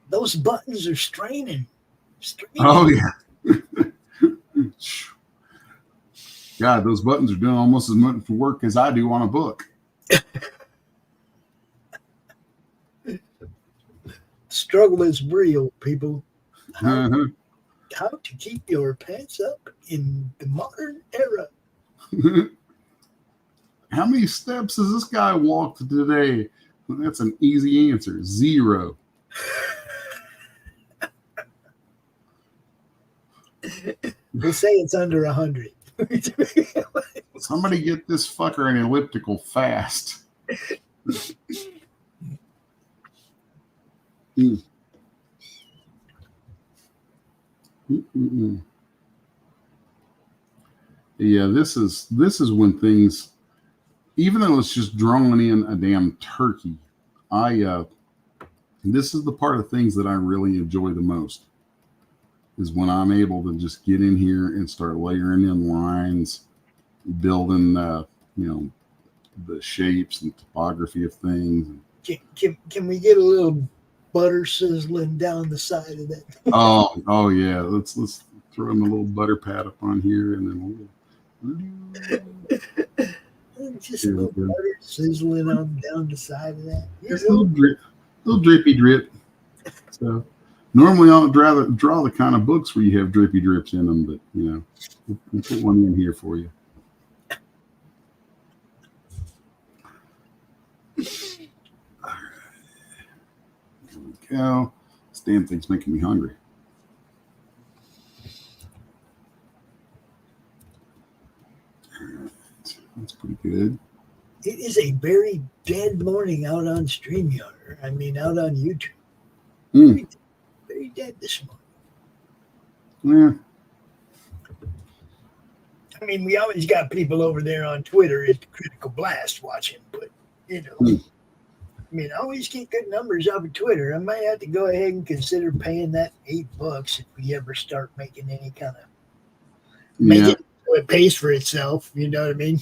Those buttons are straining. Oh, yeah. God, those buttons are doing almost as much work as I do on a book. Struggle is real, people. Uh-huh. How to keep your pants up in the modern era. How many steps has this guy walked today? That's an easy answer. 0. We'll say it's under 100. Somebody get this fucker an elliptical fast. Yeah, this is when things, even though it's just drawing in a damn turkey, this is the part of things that I really enjoy the most, is when I'm able to just get in here and start layering in lines, building the shapes and topography of things. Can we get a little butter sizzling down the side of that? Oh yeah, let's throw in a little butter pat up on here, and then just a little butter sizzling on down the side of that. Just a little drippy drip. So normally I don't draw the kind of books where you have drippy drips in them, but we'll put one in here for you. All right. Here we go. This damn thing's making me hungry. All right. That's pretty good. It is a very dead morning out on StreamYard. I mean, out on YouTube. Very dead this morning. Yeah. I mean, we always got people over there on Twitter at the Critical Blast watching, but, I mean, I always get good numbers off of Twitter. I might have to go ahead and consider paying that $8 if we ever start making any kind of it so it pays for itself. You know what I mean?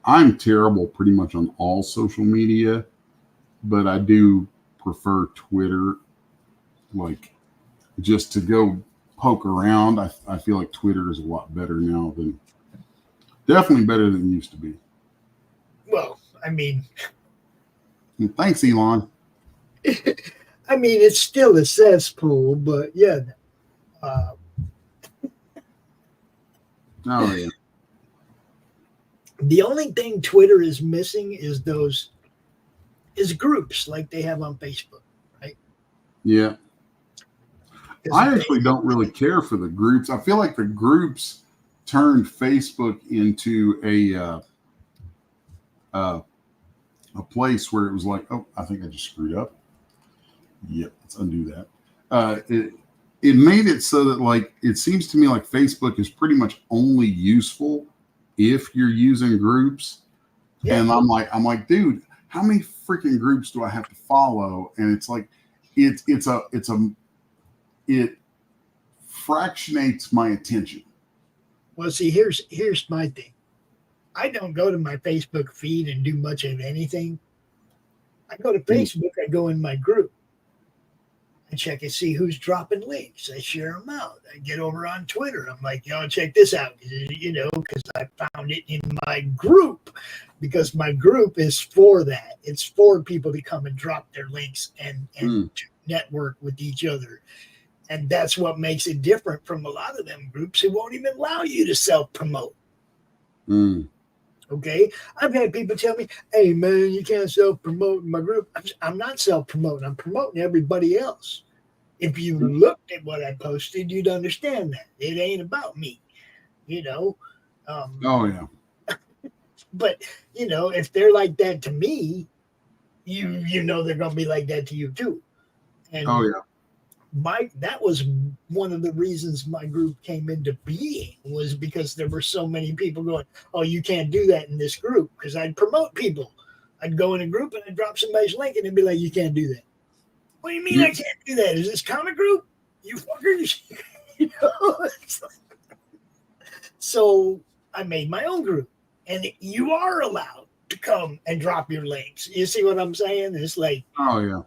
I'm terrible pretty much on all social media, but I do prefer Twitter, like just to go poke around. I feel like Twitter is a lot better now definitely better than it used to be. Well, I mean, thanks, Elon. I mean, it's still a cesspool, but yeah. Oh yeah. The only thing Twitter is missing is groups like they have on Facebook, right? Yeah. I actually don't really care for the groups. I feel like the groups turned Facebook into a place where it was like, oh, I think I just screwed up. Yep, let's undo that. It made it so that, like, it seems to me like Facebook is pretty much only useful if you're using groups. Yeah. And I'm like, dude, how many freaking groups do I have to follow? And it's like, it fractionates my attention. Well, see, here's my thing. I don't go to my Facebook feed and do much of anything. I go to Facebook, I go in my group. I check and see who's dropping links. I share them out. I get over on Twitter. I'm like, yo, check this out, because I found it in my group, because my group is for that. It's for people to come and drop their links and to network with each other. And that's what makes it different from a lot of them groups who won't even allow you to self-promote. Okay? I've had people tell me, hey, man, you can't self-promote in my group. I'm not self-promoting. I'm promoting everybody else. If you looked at what I posted, you'd understand that. It ain't about me, Oh, yeah. But, if they're like that to me, you know they're going to be like that to you, too. And oh, yeah. That was one of the reasons my group came into being, was because there were so many people going, oh, you can't do that in this group, because I'd promote people. I'd go in a group and I'd drop somebody's link and they'd be like, you can't do that. What do you mean I can't do that? Is this comic group? You fuckers? You know? It's like- so I made my own group, and you are allowed to come and drop your links. You see what I'm saying? It's like, Oh yeah.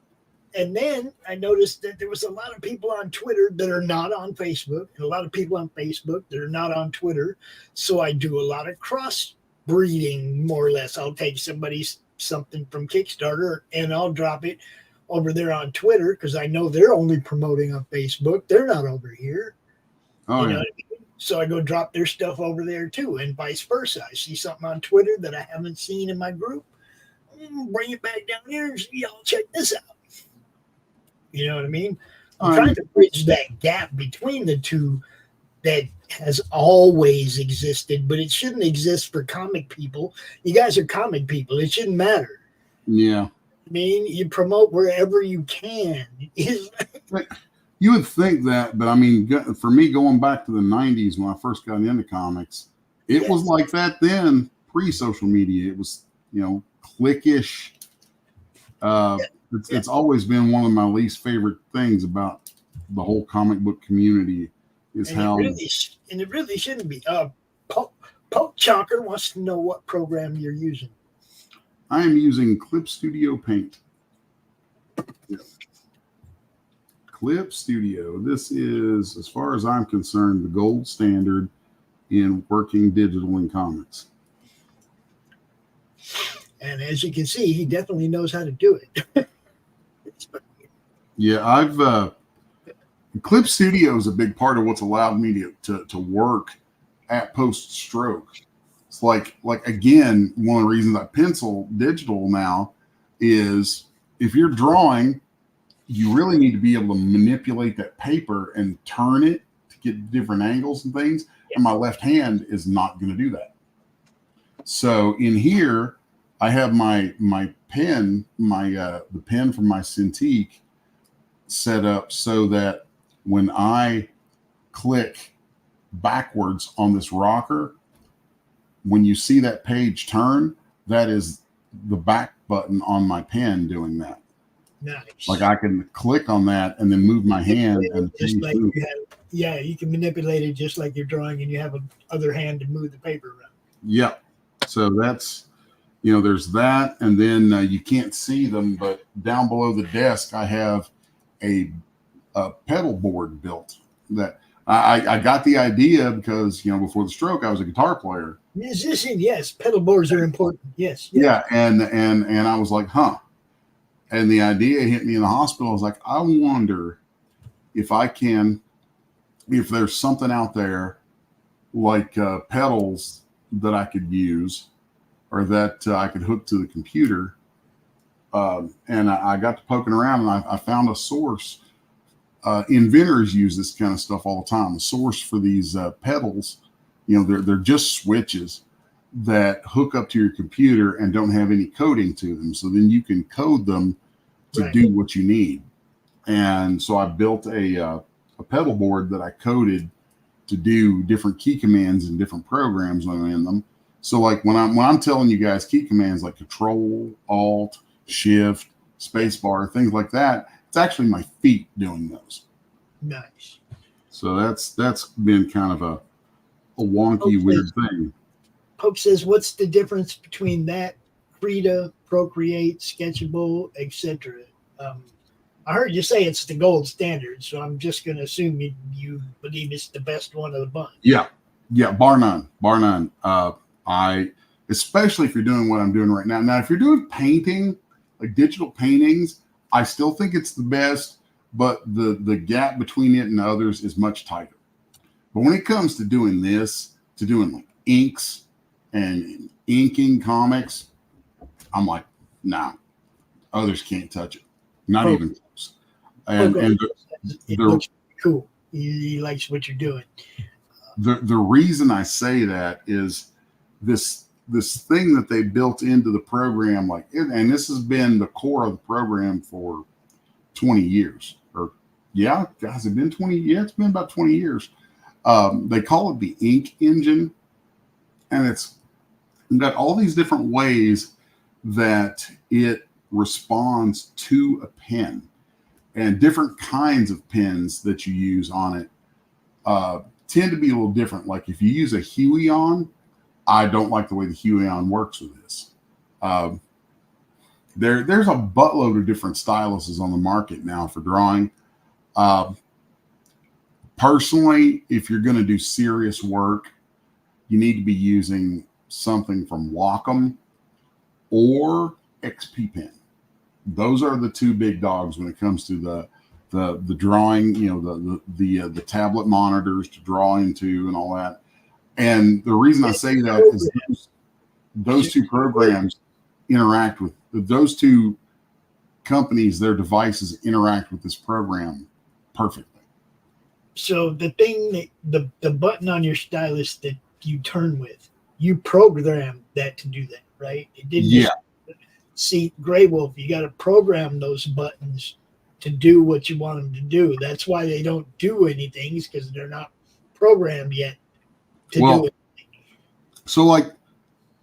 and then I noticed that there was a lot of people on Twitter that are not on Facebook, and a lot of people on Facebook that are not on Twitter. So I do a lot of cross breeding, more or less. I'll take something from Kickstarter and I'll drop it over there on Twitter because I know they're only promoting on Facebook. They're not over here. Oh You know yeah. what I mean? So I go drop their stuff over there too, and vice versa. I see something on Twitter that I haven't seen in my group. Bring it back down here and y'all check this out. You know what I mean? I'm trying to bridge that gap between the two that has always existed, but it shouldn't exist for comic people. You guys are comic people. It shouldn't matter. Yeah. I mean, you promote wherever you can. You would think that, but I mean, for me, going back to the 90s when I first got into comics, it was like that then, pre-social media. It was, cliquish. It's always been one of my least favorite things about the whole comic book community is and how. It really shouldn't be. Poke Chonker wants to know what program you're using. I am using Clip Studio Paint. Yeah. Clip Studio. This is, as far as I'm concerned, the gold standard in working digital in comics. And as you can see, he definitely knows how to do it. Yeah, I've Clip Studio is a big part of what's allowed me to work at post stroke. It's like again, one of the reasons I pencil digital now is if you're drawing, you really need to be able to manipulate that paper and turn it to get different angles and things. And my left hand is not going to do that. So in here, I have my pen, the pen from my Cintiq set up so that when I click backwards on this rocker, when you see that page turn, that is the back button on my pen doing that. Nice. Like I can click on that and then move my hand and you can manipulate it just like you're drawing, and you have a other hand to move the paper around. Yeah. So that's, there's that, and then you can't see them, but down below the desk I have a pedal board built that I got the idea because before the stroke I was a guitar player. Musician, yes. Pedal boards are important. Yes. Yeah, and I was like, huh. And the idea hit me in the hospital. I was like, I wonder if there's something out there like pedals that I could use or that I could hook to the computer. And I got to poking around, and I found a source. Inventors use this kind of stuff all the time. The source for these pedals, they're just switches that hook up to your computer and don't have any coding to them. So then you can code them to do what you need. And so I built a pedal board that I coded to do different key commands and different programs when I'm in them. So like when I'm telling you guys key commands like Control, Alt, Shift, Spacebar, things like that, it's actually my feet doing those. Nice. So that's been kind of a wonky, weird thing. Pope says, what's the difference between that, Krita, Procreate, Sketchable, etc.? I heard you say it's the gold standard, so I'm just going to assume you believe it's the best one of the bunch. Yeah, bar none. Especially if you're doing what I'm doing right now. Now, if you're doing painting, like digital paintings, I still think it's the best, but the gap between it and others is much tighter. But when it comes to doing this, to doing like inks and inking comics, I'm like, nah, others can't touch it. Not even close. And it looks cool. He likes what you're doing. The reason I say that is this thing that they built into the program, and this has been the core of the program for 20 years. Has it been 20? Yeah, it's been about 20 years. They call it the ink engine, and it's got all these different ways that it responds to a pen and different kinds of pens that you use on it tend to be a little different. Like if you use a Huion, I don't like the way the Huion works with this. There's a buttload of different styluses on the market now for drawing. Personally, if you're going to do serious work, you need to be using something from Wacom or XP Pen. Those are the two big dogs when it comes to the drawing, the tablet monitors to draw into and all that. And the reason I say that is those two programs interact with those two companies, their devices interact with this program perfectly. So the thing that the button on your stylus that you turn with, you programmed that to do that, right? It didn't just see Grey Wolf. You got to program those buttons to do what you want them to do. That's why they don't do anything, because they're not programmed yet to do it. So like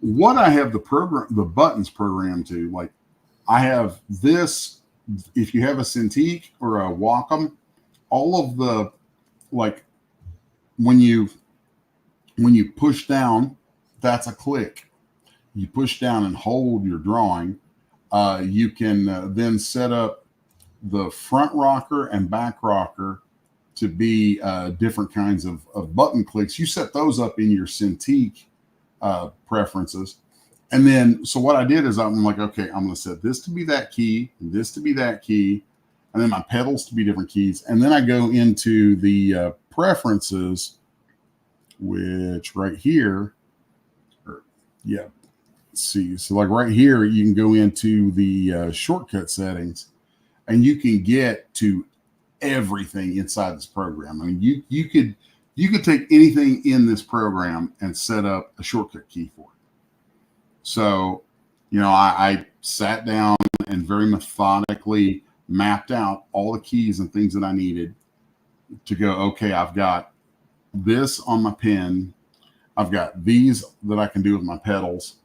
what I have the buttons programmed to, like I have this, if you have a Cintiq or a Wacom, all of the, like when you push down, that's a click. You push down and hold your drawing. You can then set up the front rocker and back rocker to be different kinds of button clicks. You set those up in your Cintiq preferences. And then, so what I did is I'm like, okay, I'm going to set this to be that key, and this to be that key, and then my pedals to be different keys. And then I go into the preferences, which right here, let's see. So like right here, you can go into the shortcut settings, and you can get to everything inside this program. I mean, you could take anything in this program and set up a shortcut key for it. So, I sat down and very methodically mapped out all the keys and things that I needed to go, okay, I've got this on my pen. I've got these that I can do with my pedals.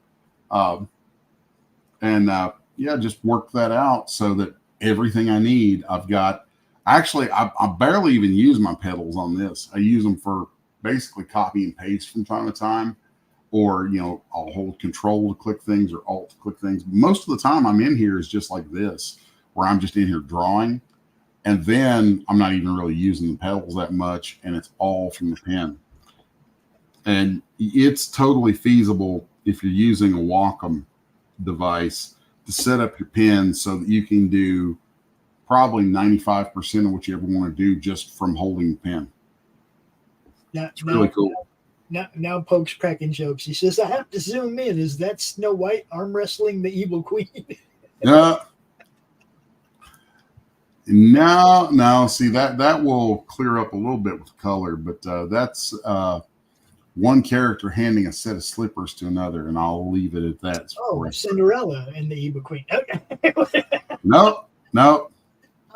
Just work that out so that everything I need, I've got. Actually, I barely even use my pedals on this. I use them for basically copy and paste from time to time, or, I'll hold control to click things or alt to click things. Most of the time I'm in here is just like this, where I'm just in here drawing. And then I'm not even really using the pedals that much, and it's all from the pen. And it's totally feasible if you're using a Wacom device to set up your pen so that you can do probably 95% of what you ever want to do just from holding the pen. It's really cool. Now Poke's cracking jokes. He says, I have to zoom in. Is that Snow White arm wrestling the evil queen? No. See, that will clear up a little bit with color, but that's one character handing a set of slippers to another, and I'll leave it at that. Oh, Cinderella and the evil queen. Okay. No.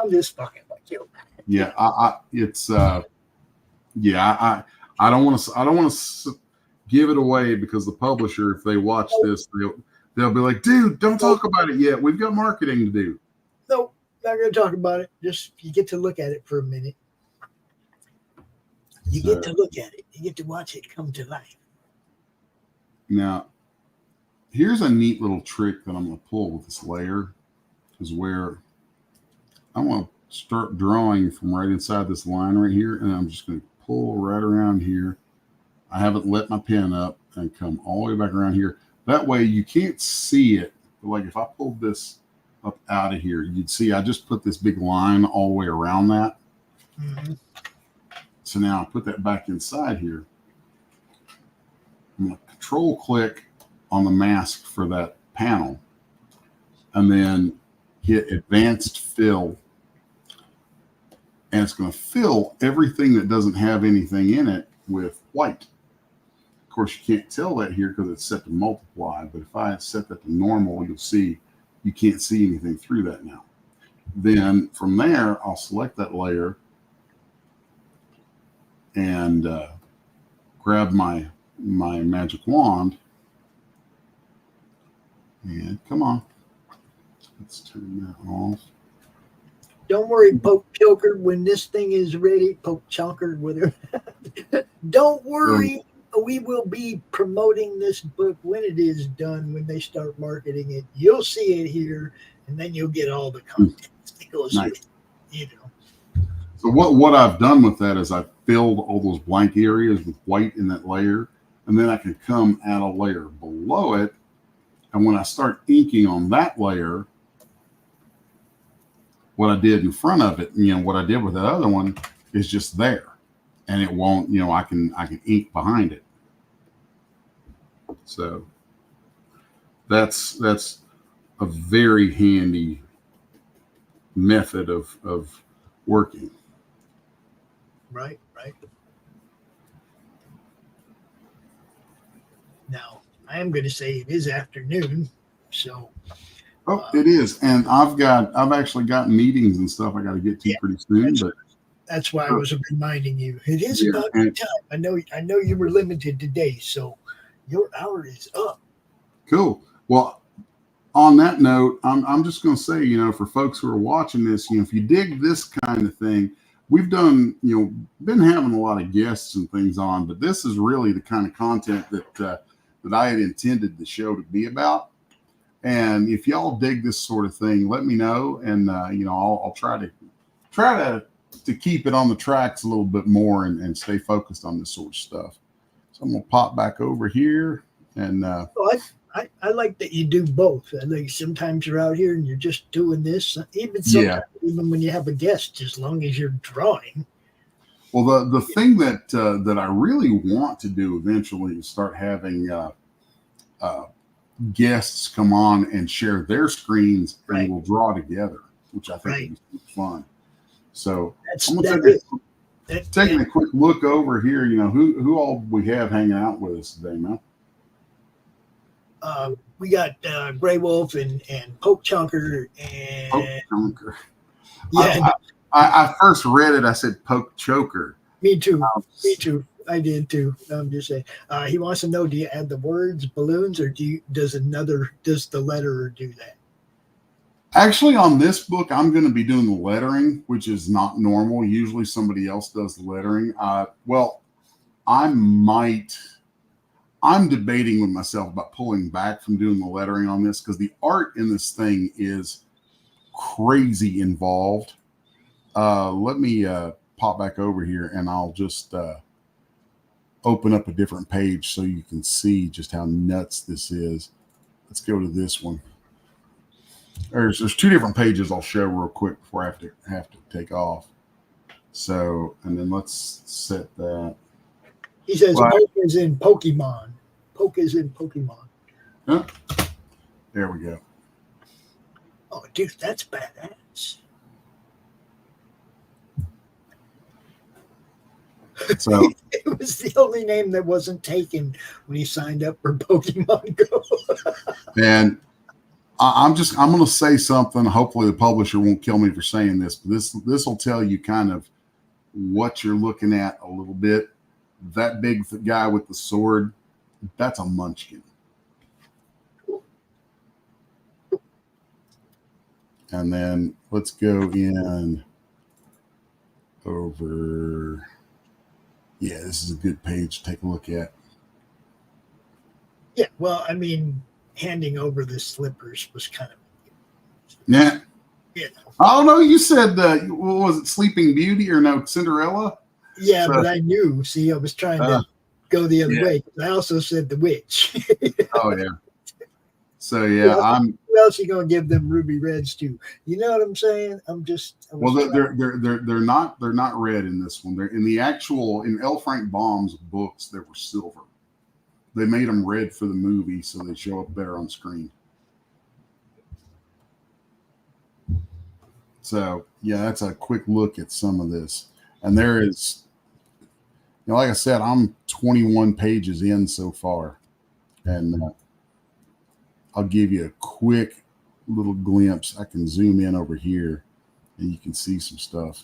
I'm just fucking like you. Yeah, I don't want to give it away, because the publisher, if they watch this, they'll be like, dude, don't talk about it yet. We've got marketing to do. No, not going to talk about it. Just you get to look at it for a minute. You get to look at it. You get to watch it come to life. Now, here's a neat little trick that I'm going to pull with this layer, is where I want to start drawing from right inside this line right here, and I'm just going to pull right around here. I haven't let my pen up and come all the way back around here. That way you can't see it. But like if I pulled this up out of here, you'd see I just put this big line all the way around that. Mm-hmm. So now I put that back inside here. I'm going to control click on the mask for that panel, and then hit advanced fill. And it's going to fill everything that doesn't have anything in it with white. Of course, you can't tell that here because it's set to multiply. But if I set that to normal, you'll see you can't see anything through that now. Then from there, I'll select that layer and grab my magic wand. And come on. Let's turn that off. Don't worry, Poke Choker, when this thing is ready, Poke Chonker, whatever. Don't worry. We will be promoting this book when it is done, when they start marketing it. You'll see it here, and then you'll get all the content that goes with it, you know. So what I've done with that is I've filled all those blank areas with white in that layer, and then I can come add a layer below it. And when I start inking on that layer, what I did in front of it, you know, what I did with that other one is just there. And it won't, you know, I can ink behind it. So that's a very handy method of working. Right. Now, I am going to say it is afternoon, so. Oh, it is, and I've actually got meetings and stuff I got to get to pretty soon. But that's why I was reminding you. It is about your time. I know you were limited today, so your hour is up. Cool. Well, on that note, I'm just going to say, you know, for folks who are watching this, you know, if you dig this kind of thing, we've done, you know, been having a lot of guests and things on, but this is really the kind of content that I had intended the show to be about. And if y'all dig this sort of thing, let me know, and you know, I'll try to keep it on the tracks a little bit more and stay focused on this sort of stuff. So I'm gonna pop back over here, and I like that you do both. I think sometimes you're out here and you're just doing this, even when you have a guest, as long as you're drawing. Well, the thing that I really want to do eventually is start having guests come on and share their screens, and we'll draw together, which I think would be fun. So I'm taking a quick look over here. You know, who all we have hanging out with us today, man? We got Grey Wolf and Poke Chonker and Poke Chonker. Yeah, I first read it. I said Poke Choker. Me too. Me too. I did too. I'm just saying. He wants to know: do you add the words, balloons, or does the letterer do that? Actually, on this book, I'm going to be doing the lettering, which is not normal. Usually, somebody else does the lettering. Well, I'm debating with myself about pulling back from doing the lettering on this because the art in this thing is crazy involved. Let me pop back over here, and I'll just open up a different page so you can see just how nuts this is. Let's go to this one. There's two different pages I'll show real quick before I have to take off. So, and then let's set that. He says Poke is in Pokemon. Poke is in Pokemon. Huh? There we go. Oh, dude, that's badass. So it was the only name that wasn't taken when he signed up for Pokemon Go. And I'm going to say something. Hopefully the publisher won't kill me for saying this, but this will tell you kind of what you're looking at a little bit. That big guy with the sword, that's a munchkin. And then let's go in over. Yeah, this is a good page to take a look at. Yeah, well, I mean, handing over the slippers was kind of. Yeah. Yeah. Oh no, you said what was it, Sleeping Beauty or no, Cinderella? Yeah, but I knew. See, I was trying to go the other way. I also said the witch. Oh yeah. So yeah, who else are you gonna give them ruby reds to? You know what I'm saying? They're not red in this one. They're in L. Frank Baum's books. They were silver. They made them red for the movie so they show up better on screen. So yeah, that's a quick look at some of this. And there is, you know, like I said, I'm 21 pages in so far, and I'll give you a quick little glimpse. I can zoom in over here and you can see some stuff.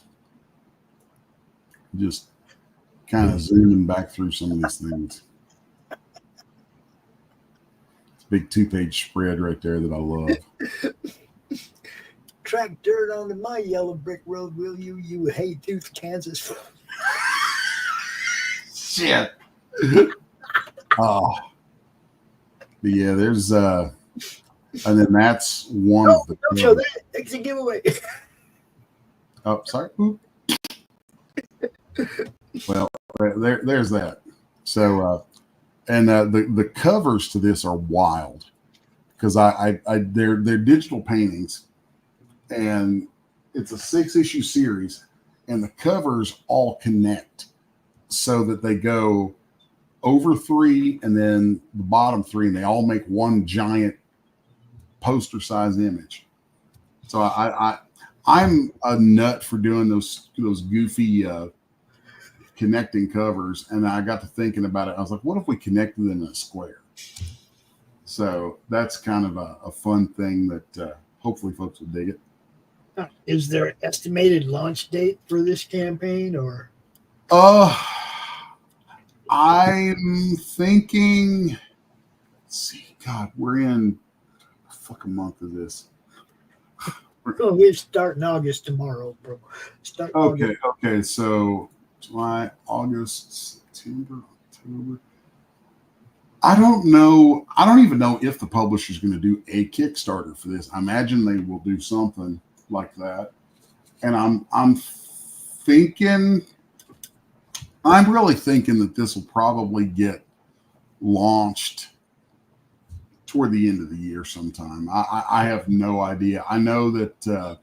Just kind of zooming back through some of these things. It's a big 2-page spread right there that I love. track dirt onto my yellow brick road, will you, you hay-tooth Kansas? Shit. Oh. But yeah, there's and then that's one of the don't show that. It's a giveaway. Oh, sorry. Oop. Well, there's that. So and the covers to this are wild because they're digital paintings, and it's a 6-issue series, and the covers all connect so that they go over 3 and then the bottom 3, and they all make one giant poster size image. So I'm a nut for doing those goofy connecting covers, and I got to thinking about it. I was like, what if we connected them in a square? So that's kind of a fun thing that hopefully folks will dig it. Is there an estimated launch date for this campaign, or? I'm thinking. Let's see. God, we're in. What fucking month is this? Oh, we're starting August tomorrow, bro. Okay. So July, August, September, October. I don't know. I don't even know if the publisher's going to do a Kickstarter for this. I imagine they will do something like that. And I'm really thinking that this will probably get launched toward the end of the year sometime. I have no idea. I know that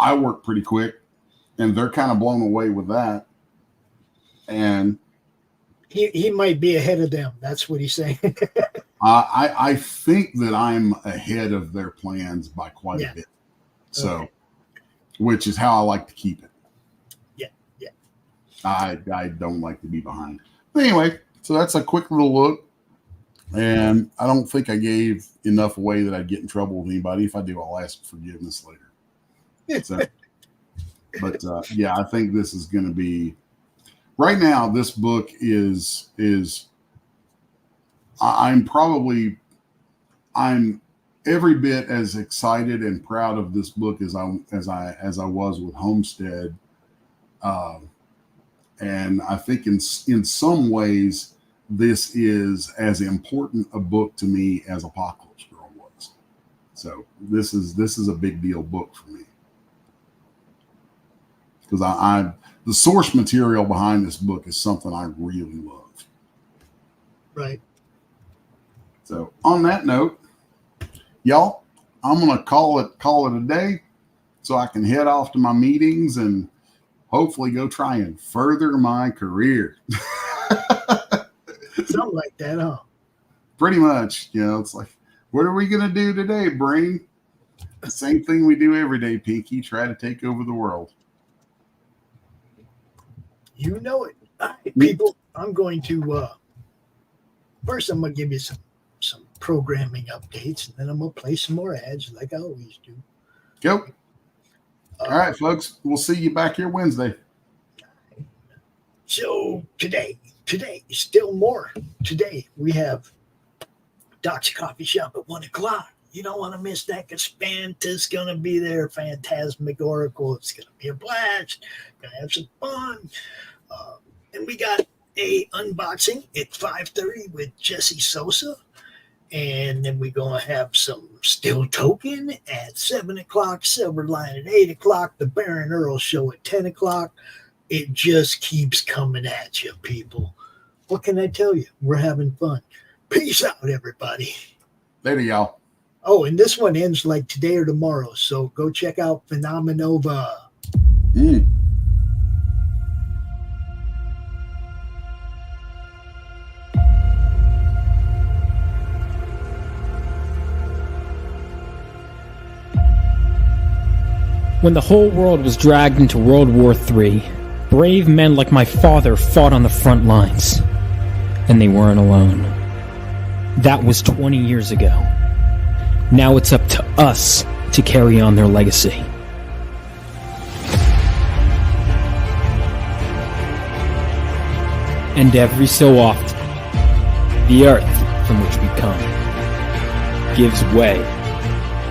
I work pretty quick, and they're kind of blown away with that. And he might be ahead of them. That's what he's saying. I think that I'm ahead of their plans by quite a bit. So, okay. Which is how I like to keep it. Yeah. I don't like to be behind. But anyway, so that's a quick little look. And I don't think I gave enough away that I'd get in trouble with anybody. If I do, I'll ask forgiveness later. So, but yeah, I think this is going to be. Right now, this book is. I'm every bit as excited and proud of this book as I was with Homestead, and I think in some ways this is as important a book to me as Apocalypse Girl was. So this is a big deal book for me because the source material behind this book is something I really love. Right. So on that note, y'all, I'm gonna call it a day, so I can head off to my meetings and hopefully go try and further my career. Something like that, huh? Pretty much, it's like, what are we gonna do today, brain? The same thing we do every day, Pinky. Try to take over the world. You know it. All right, people, I'm going to first I'm gonna give you some programming updates, and then I'm gonna play some more ads like I always do. Go. All right, folks. We'll see you back here Wednesday. So today, still more. Today we have Doc's Coffee Shop at 1:00. You don't want to miss that because Fanta's gonna be there. Phantasmagorical. It's gonna be a blast. Gonna have some fun. And we got a unboxing at 5:30 with Jesse Sosa. And then we're going to have some still Toking at 7 o'clock, Silverline at 8 o'clock, the Baron Earls Show at 10 o'clock. It just keeps coming at you, people. What can I tell you? We're having fun. Peace out, everybody. Later, y'all. Oh, and this one ends like today or tomorrow, so go check out Phenomenova. When the whole world was dragged into World War III, brave men like my father fought on the front lines. And they weren't alone. That was 20 years ago. Now it's up to us to carry on their legacy. And every so often, the earth from which we come gives way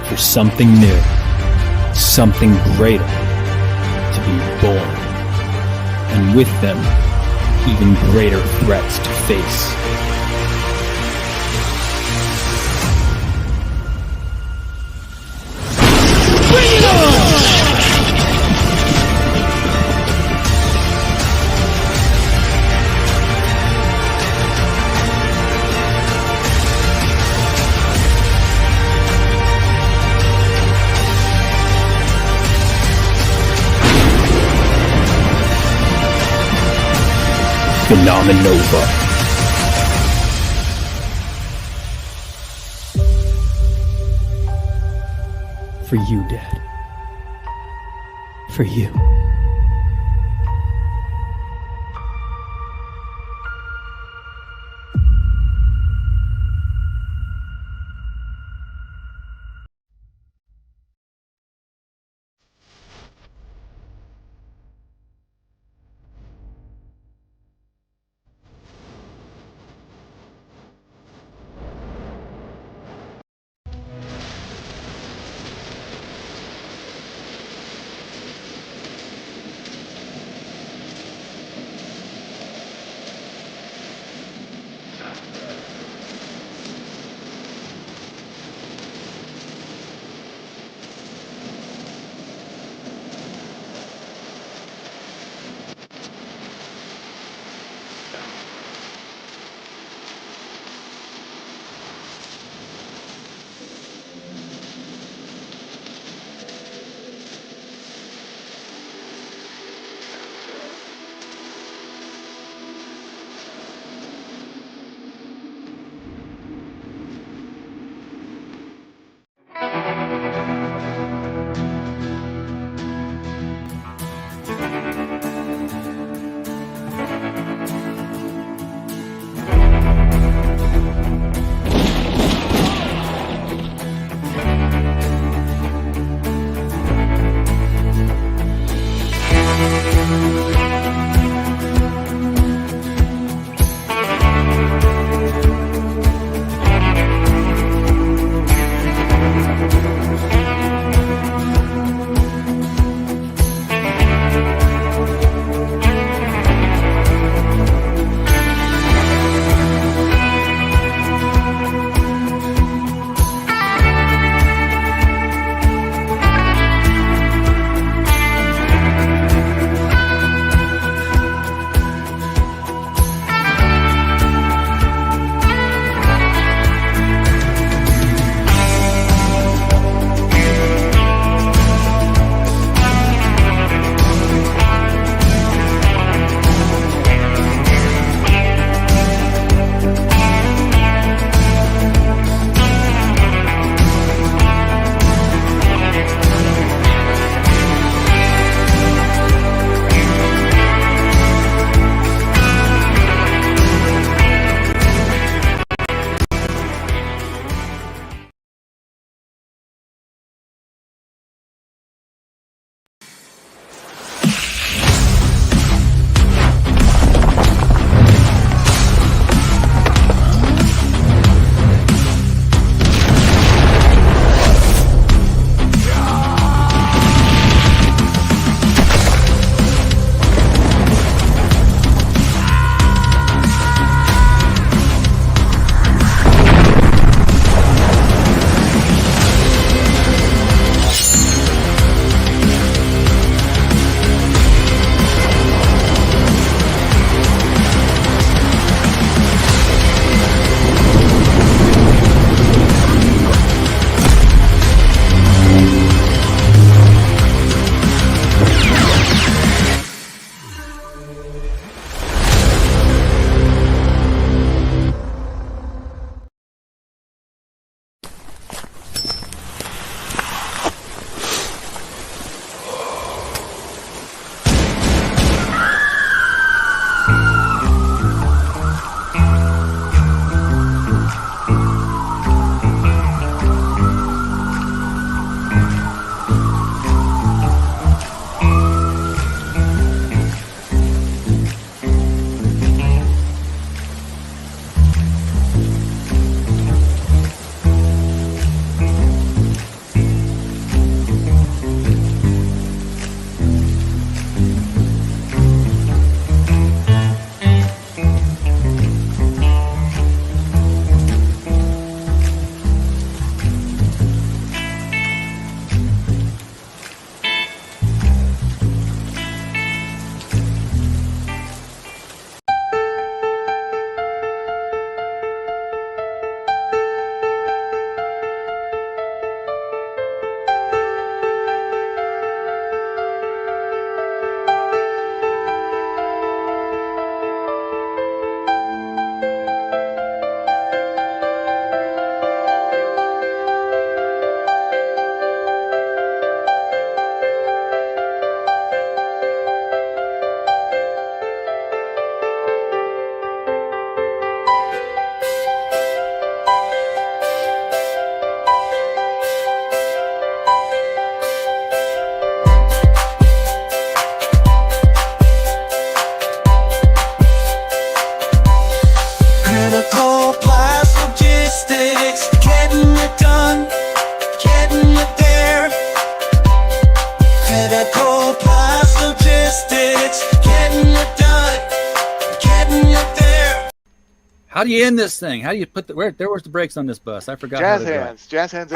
for something new, something greater to be born. And with them, even greater threats to face. Bring it on! Phenomenova. For you, Dad. For you. How do you end this thing? How do you put the where's the brakes on this bus? I forgot. Jazz how to drive. hands. Jazz hands.